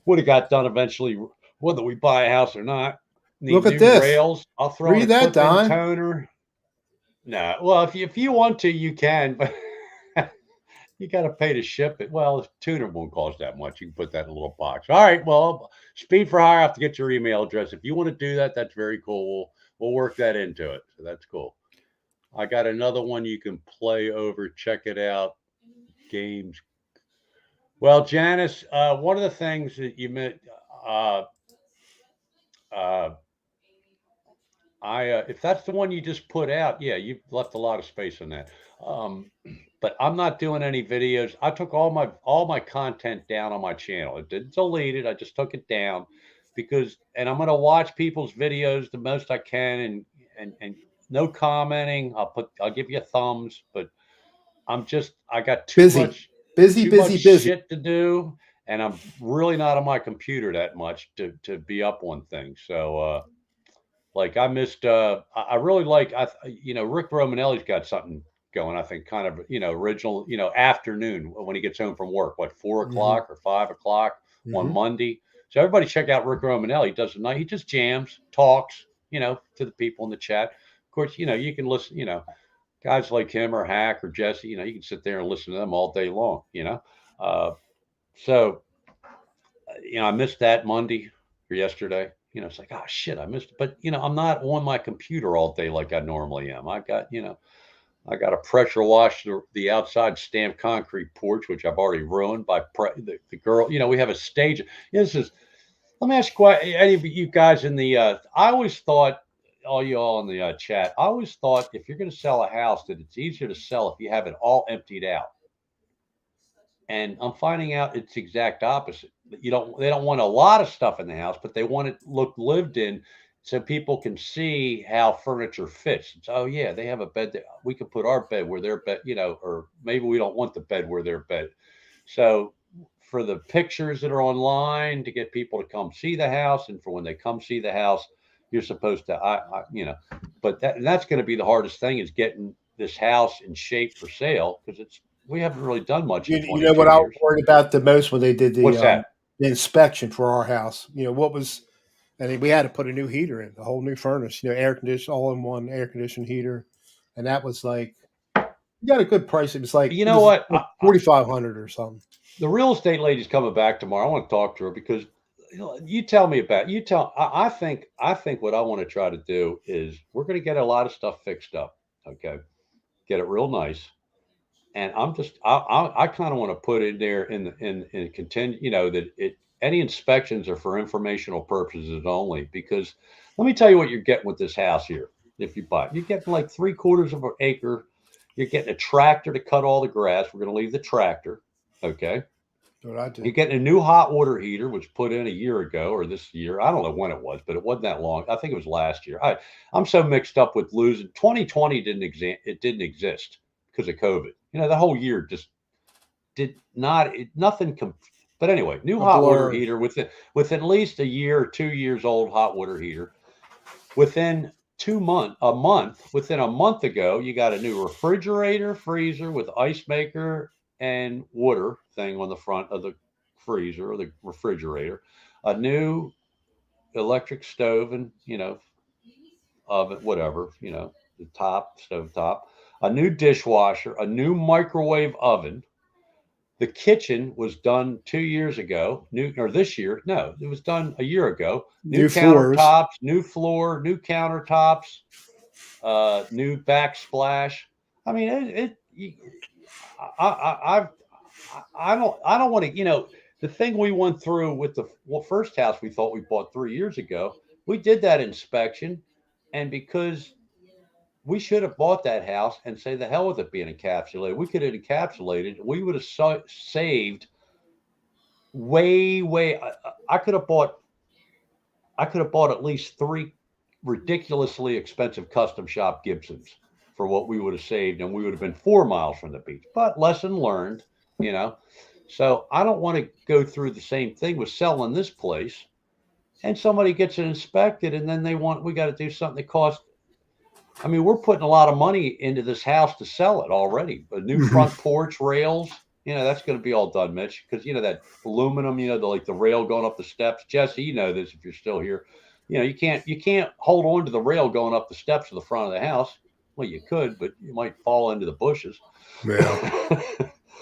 have got done eventually, whether we buy a house or not. Look at this. Rails. I'll throw in a clip-in toner. No, well, if you want to, you can, but you got to pay to ship it. Well, the tuner won't cost that much. You can put that in a little box. All right. Well, Speed for Hire. I have to get your email address. If you want to do that, that's very cool. We'll work that into it. So that's cool. I got another one you can play over. Check it out. Games. Well, Janice, one of the things that you meant, if that's the one you just put out, yeah, you've left a lot of space in that. But I'm not doing any videos. I took all my content down on my channel. It didn't delete it. I just took it down and I'm going to watch people's videos the most I can and no commenting. I'll give you thumbs, but I got too much shit to do, and I'm really not on my computer that much to be up on things. So, like I missed, I really like, Rick Romanelli's got something going, I think kind of, original, afternoon when he gets home from work, 4 o'clock or 5 o'clock on Monday. So everybody check out Rick Romanelli. He does the night. He just jams, talks, to the people in the chat. Of course, you can listen, guys like him or Hack or Jesse, you can sit there and listen to them all day long, So, I missed that Monday or yesterday. It's like, oh shit, I missed it. But I'm not on my computer all day like I normally am. I got to pressure wash the outside stamped concrete porch, which I've already ruined by the girl. We have a stage. Let me ask you, any of you guys in the, I always thought, all y'all in the chat, I always thought if you're going to sell a house that it's easier to sell if you have it all emptied out. And I'm finding out it's the exact opposite. They don't want a lot of stuff in the house, but they want it look lived in so people can see how furniture fits. It's, oh yeah, they have a bed that we could put our bed where their bed, or maybe we don't want the bed where their bed. So for the pictures that are online to get people to come see the house, and for when they come see the house, you're supposed to, but that's going to be the hardest thing is getting this house in shape for sale because we haven't really done much. You know what I was worried about the most when they did the inspection for our house. And we had to put a new heater in, a whole new furnace, air conditioned, all-in-one air conditioned heater, and that was like, you got a good price. It was like, what, $4,500 or something. The real estate lady's coming back tomorrow. I want to talk to her because you tell me about. I think what I want to try to do is we're going to get a lot of stuff fixed up. Okay, get it real nice. And I kind of want to put in there in continue, that any inspections are for informational purposes only, because let me tell you what you're getting with this house here. If you buy it, you're getting like 3/4 of an acre. You're getting a tractor to cut all the grass. We're going to leave the tractor. Okay. What I do. You're getting a new hot water heater, which put in a year ago or this year. I don't know when it was, but it wasn't that long. I think it was last year. I'm so mixed up with losing. 2020 didn't exist because of COVID. The whole year just nothing. But anyway, new hot water heater with at least a year or 2 years old hot water heater. Within a month ago, you got a new refrigerator, freezer with ice maker and water thing on the front of the freezer or the refrigerator, a new electric stove and, oven, whatever, the stove top, a new dishwasher, a new microwave oven. The kitchen was done 2 years ago, this year. No, it was done a year ago. New countertops, new floor, new countertops, new backsplash. I mean, I don't want to, the thing we went through with the first house we thought we bought 3 years ago, we did that inspection. And because we should have bought that house and say the hell with it being encapsulated, we could have encapsulated, we would have saved way. I could have bought at least 3 ridiculously expensive custom shop Gibsons for what we would have saved, and we would have been 4 miles from the beach. But lesson learned, So I don't want to go through the same thing with selling this place, and somebody gets it inspected, and then we got to do something that costs. I mean, we're putting a lot of money into this house to sell it already. A new front porch rails, that's going to be all done, Mitch, because that aluminum, the rail going up the steps. Jesse, you know this if you're still here. You can't hold on to the rail going up the steps to the front of the house. Well, you could, but you might fall into the bushes. Yeah.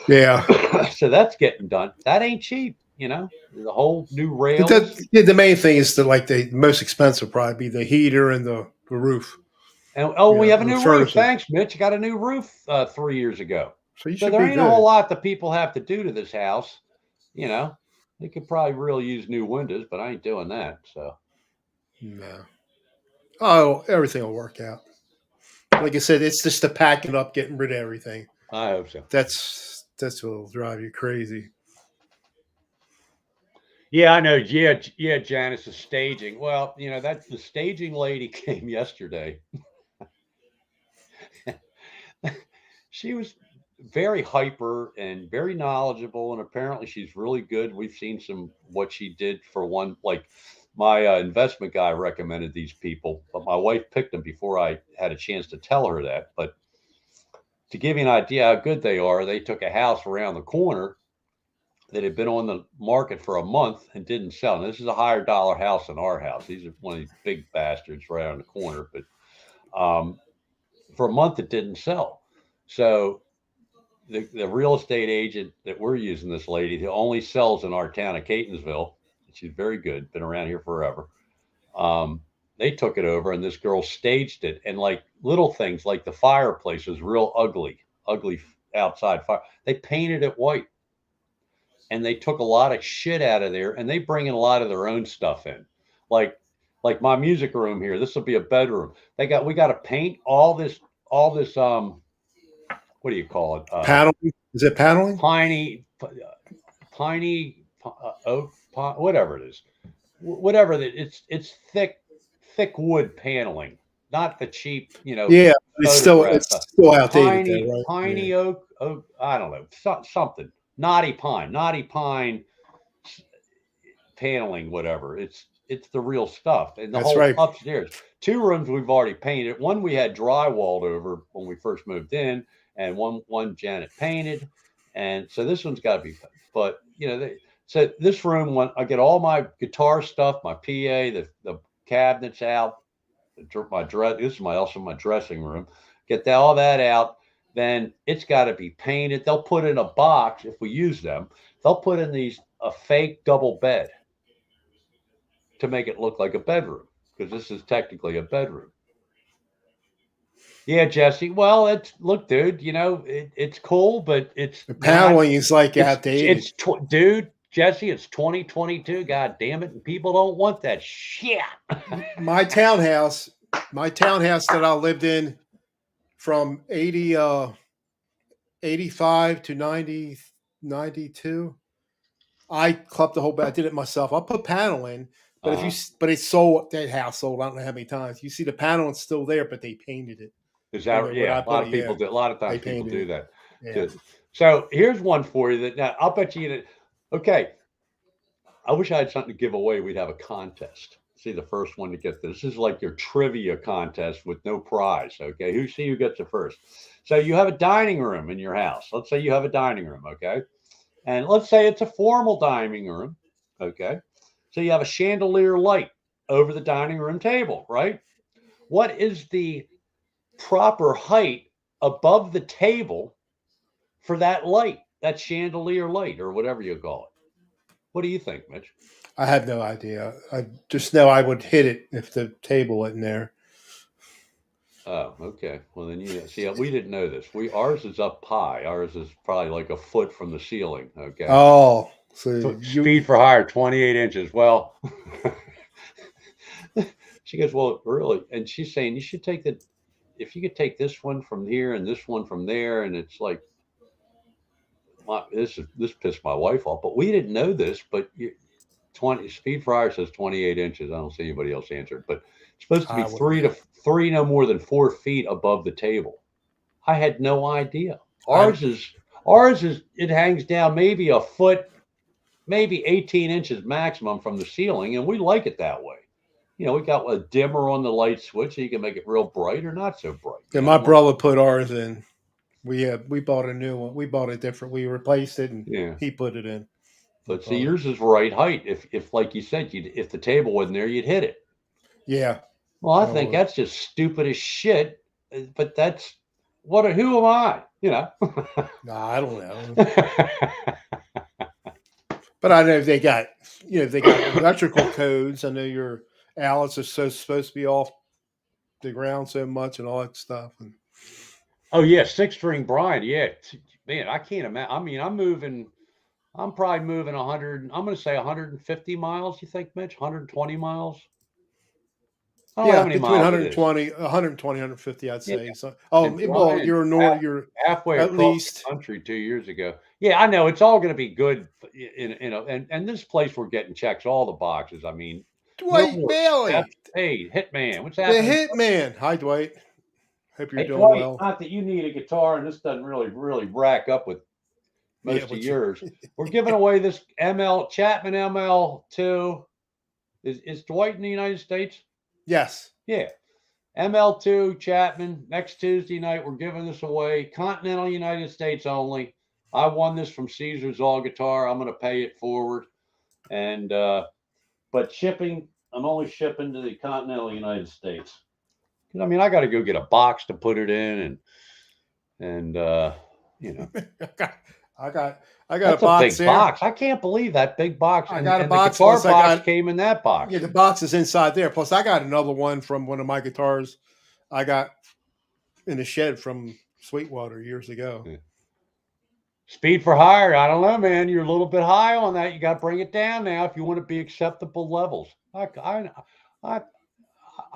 Yeah. So that's getting done. That ain't cheap, the whole new rails. The main thing is the most expensive probably be the heater and the roof. And we have a new roof. Thanks, Mitch. You got a new roof 3 years ago. So there ain't a whole lot that people have to do to this house. They could probably really use new windows, but I ain't doing that. So, no. Oh, everything will work out. Like I said, it's just the packing up, getting rid of everything. I hope so. That's what will drive you crazy. Yeah, I know. Yeah, Janice is staging. Well, that's the staging lady came yesterday. She was very hyper and very knowledgeable, and apparently she's really good. We've seen what she did for one, like my investment guy recommended these people, but my wife picked them before I had a chance to tell her that. But to give you an idea how good they are, they took a house around the corner that had been on the market for a month and didn't sell. And this is a higher dollar house than our house. These are one of these big bastards right on the corner, but for a month it didn't sell. So the real estate agent that we're using, this lady who only sells in our town of Catonsville, she's very good, been around here forever. They took it over, and this girl staged it, and like little things like the fireplace was real ugly outside fire. They painted it white, and they took a lot of shit out of there, and they bring in a lot of their own stuff in, like my music room here. This will be a bedroom. We got to paint all this. What do you call it? Paneling? Is it paneling? Piney oak, whatever it is. Whatever it's thick wood paneling, not the cheap, Yeah, it's still outdated. Piney oak. I don't know, something knotty pine paneling, whatever. It's the real stuff. And the whole upstairs, 2 rooms we've already painted. One we had drywalled over when we first moved in, and one Janet painted, and so this one's got to be. But so this room, when I get all my guitar stuff, my PA, the cabinets out, my dress. This is also my dressing room. Get all that out, then it's got to be painted. They'll put in a box if we use them. They'll put in a fake double bed to make it look like a bedroom, because this is technically a bedroom. Yeah, Jesse. Well, look, dude. It's cool, but the paneling is like outdated. Dude, Jesse. It's 2022. God damn it, and people don't want that shit. My townhouse that I lived in from 85 to 90, 92. I clipped the whole bed. I did it myself. I put panel in, but it's sold. That house sold. I don't know how many times. You see the panel is still there, but they painted it. Is that a lot of people do? A lot of times people do that. Yeah. So here's one for you that now I'll bet you. Okay, I wish I had something to give away. We'd have a contest. See the first one to get this. This is like your trivia contest with no prize. Okay, who gets it first? So you have a dining room in your house. Let's say you have a dining room. Okay, and let's say it's a formal dining room. Okay, so you have a chandelier light over the dining room table, right? What is the proper height above the table for that light, that chandelier light, or whatever you call it? What do you think, Mitch? I have no idea. I just know I would hit it if the table wasn't there. Oh, okay. Well, then you see, we didn't know this. Ours is up high. Ours is probably like a foot from the ceiling. Okay. Oh, so speed for hire, 28 inches. Well, she goes, well, really? And she's saying you should take if you could take this one from here and this one from there, and it's like, this pissed my wife off. But we didn't know this. But 20 speed for hire says 28 inches. I don't see anybody else answered, but it's supposed to be three, no more than 4 feet above the table. I had no idea. Ours is it hangs down maybe a foot, maybe 18 inches maximum from the ceiling, and we like it that way. You know, we got a dimmer on the light switch so you can make it real bright or not so bright. Yeah, my brother put ours in. We bought a new one. We bought it different. We replaced it, and he put it in. But see, yours is right height. If like you said, if the table wasn't there, you'd hit it. Yeah. Well, I think that's just stupid as shit. But that's who am I? You know. Nah, I don't know. But I know they got electrical codes. I know your outlets are supposed to be off the ground so much and all that stuff. And oh yeah, 6-string Brian. Yeah, man, I can't imagine. I mean, I'm probably moving 100. I'm going to say 150 miles. You think, Mitch? 120 miles? I don't know how many between 120, 150, I'd say. Yeah. So, well, you're halfway at least the country 2 years ago. Yeah, I know it's all going to be good. And this place we're getting checks all the boxes. I mean, Dwight Bailey. Hey, Hitman, what's happening? The Hitman. Hi, Dwight. Hope you're doing Dwight, well. Not that you need a guitar, and this doesn't really rack up with most of yours. We're giving away this Chapman ML2. Is Dwight in the United States? Yes. Yeah. ML2 Chapman. Next Tuesday night, we're giving this away. Continental United States only. I won this from Caesar's All Guitar. I'm going to pay it forward. And but shipping, I'm only shipping to the continental United States. I mean, I got to go get a box to put it in, and you know. I got a box big box. I can't believe that big box. I got a box. The guitar box came in that box. Yeah, the box is inside there. Plus, I got another one from one of my guitars I got in the shed from Sweetwater years ago. Yeah. Speed for hire. I don't know, man. You're a little bit high on that. You got to bring it down now if you want to be acceptable levels. I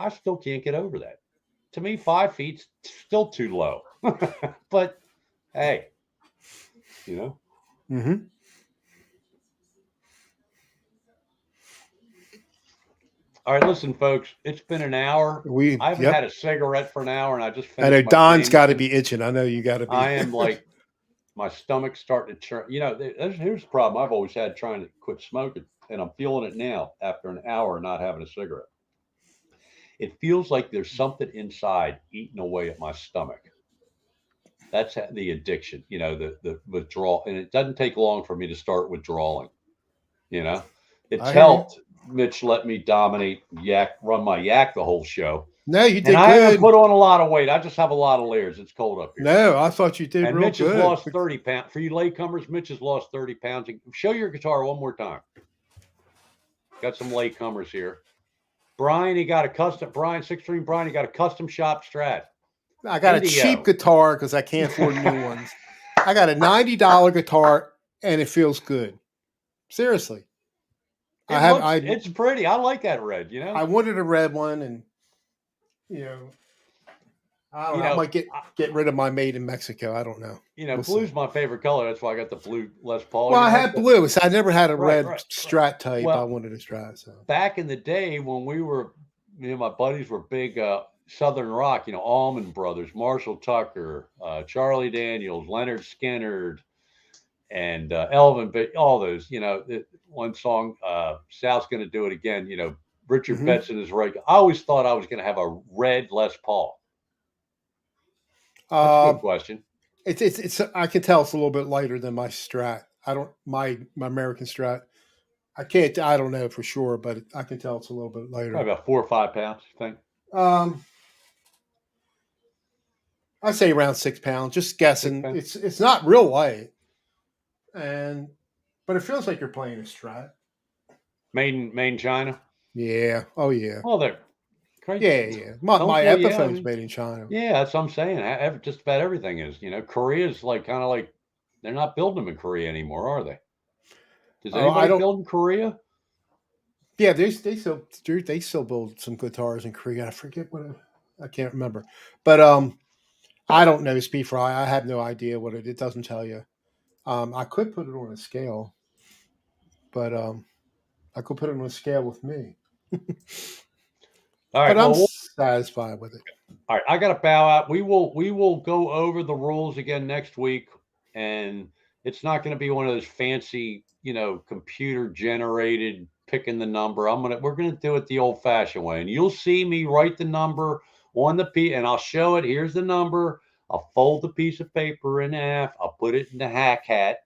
still can't get over that. To me, 5 feet's still too low. But hey, you know. Mm-hmm. All right, listen, folks. It's been an hour. I haven't had a cigarette for an hour, and I just finished. I know Don's got to be itching. I know you got to be. I am like, my stomach's starting to churn. You know, here's the problem I've always had trying to quit smoking, and I'm feeling it now after an hour not having a cigarette. It feels like there's something inside eating away at my stomach. That's the addiction, you know, the withdrawal. And it doesn't take long for me to start withdrawing. You know, it's helped. Mitch let me dominate run my yak the whole show. No, you did and I haven't put on a lot of weight. I just have a lot of layers. It's cold up here. No, I thought you did real Mitch good. Mitch has lost 30 pounds. For you latecomers, Mitch has lost 30 pounds. Show your guitar one more time. Got some latecomers here. Brian, he got a custom. Brian, 6-string Brian, he got a custom shop Strat. I got a cheap guitar because I can't afford new ones. I got a $90 guitar and it feels good. Seriously. It's pretty. I like that red, you know. I wanted a red one, and you know, I don't know. I might get rid of my made in Mexico. I don't know. You know, blue's my favorite color. That's why I got the blue Les Paul. Well, I had blue, so I never had a red Strat type. Well, I wanted a Strat. So back in the day when we were, my buddies were big Southern rock. You know, Allman Brothers, Marshall Tucker, Charlie Daniels, Leonard Skinner, and Elvin, but all those, one song, Sal's going to do it again. Richard Benson is right. I always thought I was going to have a red Les Paul. That's a good question. It's I can tell it's a little bit lighter than my Strat. My American Strat. I don't know for sure, but I can tell it's a little bit lighter. Probably about 4 or 5 pounds, you think? I'd say around 6 pounds. Just guessing. It's not real light, but it feels like you're playing a Strat. Made in China. Yeah. Oh yeah. Oh, they're crazy. Yeah. My Epiphone's made in China. Yeah, that's what I'm saying. Just about everything is. Korea's kind of like they're not building them in Korea anymore, are they? Does anybody build in Korea? Yeah, they still build some guitars in Korea. I forget I can't remember, but I don't know Speed Fry. I have no idea what it doesn't tell you. I could put it on a scale, but I could put it on a scale with me. All right, but I'm satisfied with it. All right, I got to bow out. We will go over the rules again next week, and it's not going to be one of those fancy, computer generated picking the number. We're gonna do it the old fashioned way, and you'll see me write the number on the piece, and I'll show it. Here's the number. I'll fold the piece of paper in half. I'll put it in the hack hat.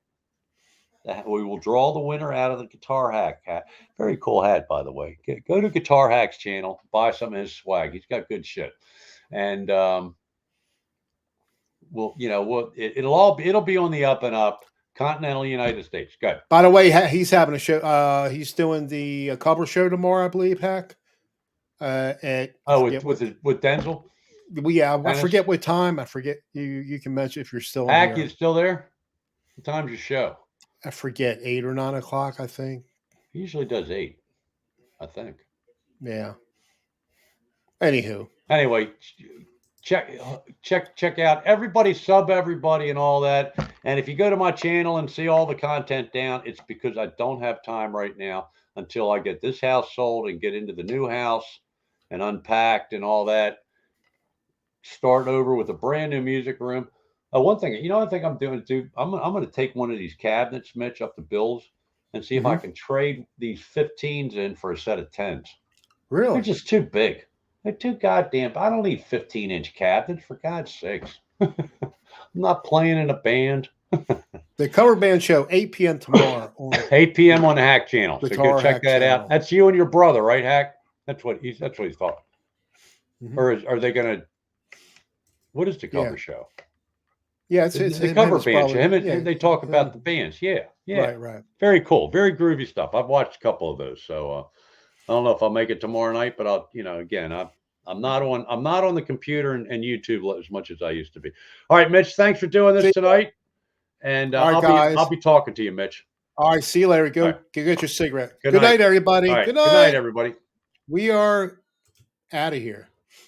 We will draw the winner out of the Guitar Hack hat. Very cool hat, by the way. Go to Guitar Hack's channel, buy some of his swag. He's got good shit, and it'll be on the up and up. Continental United States. Good. By the way, he's having a show. He's doing the cover show tomorrow, I believe. Hack. With Denzel. Yeah, I forget what time. I forget. You can mention if you're still Hack. You still there? What time's your show? I forget, 8 or 9 o'clock. I think he usually does 8. I think. Yeah. Anyway, check out everybody, sub everybody, and all that. And if you go to my channel and see all the content down, it's because I don't have time right now until I get this house sold and get into the new house and unpacked and all that. Start over with a brand new music room. One thing, I think I'm doing too. I'm going to take one of these cabinets, Mitch, up to Bill's and see if I can trade these 15s in for a set of 10s. Really? They're just too big. They're too goddamn. I don't need 15-inch cabinets, for God's sakes. I'm not playing in a band. The cover band show 8 p.m. tomorrow. 8 p.m. on the Hack channel. So go check that out. That's you and your brother, right, Hack? That's what he's thought. Or are they going to? What is the cover show? Yeah, it's the cover band show. They talk about the bands. Yeah. Right. Very cool. Very groovy stuff. I've watched a couple of those. So I don't know if I'll make it tomorrow night, but I'll. Again, I'm not on the computer and YouTube as much as I used to be. All right, Mitch. Thanks for doing this tonight. And I'll be talking to you, Mitch. All right. See you later. Go get your cigarette. Good night, everybody. Right. Good night, everybody. We are out of here.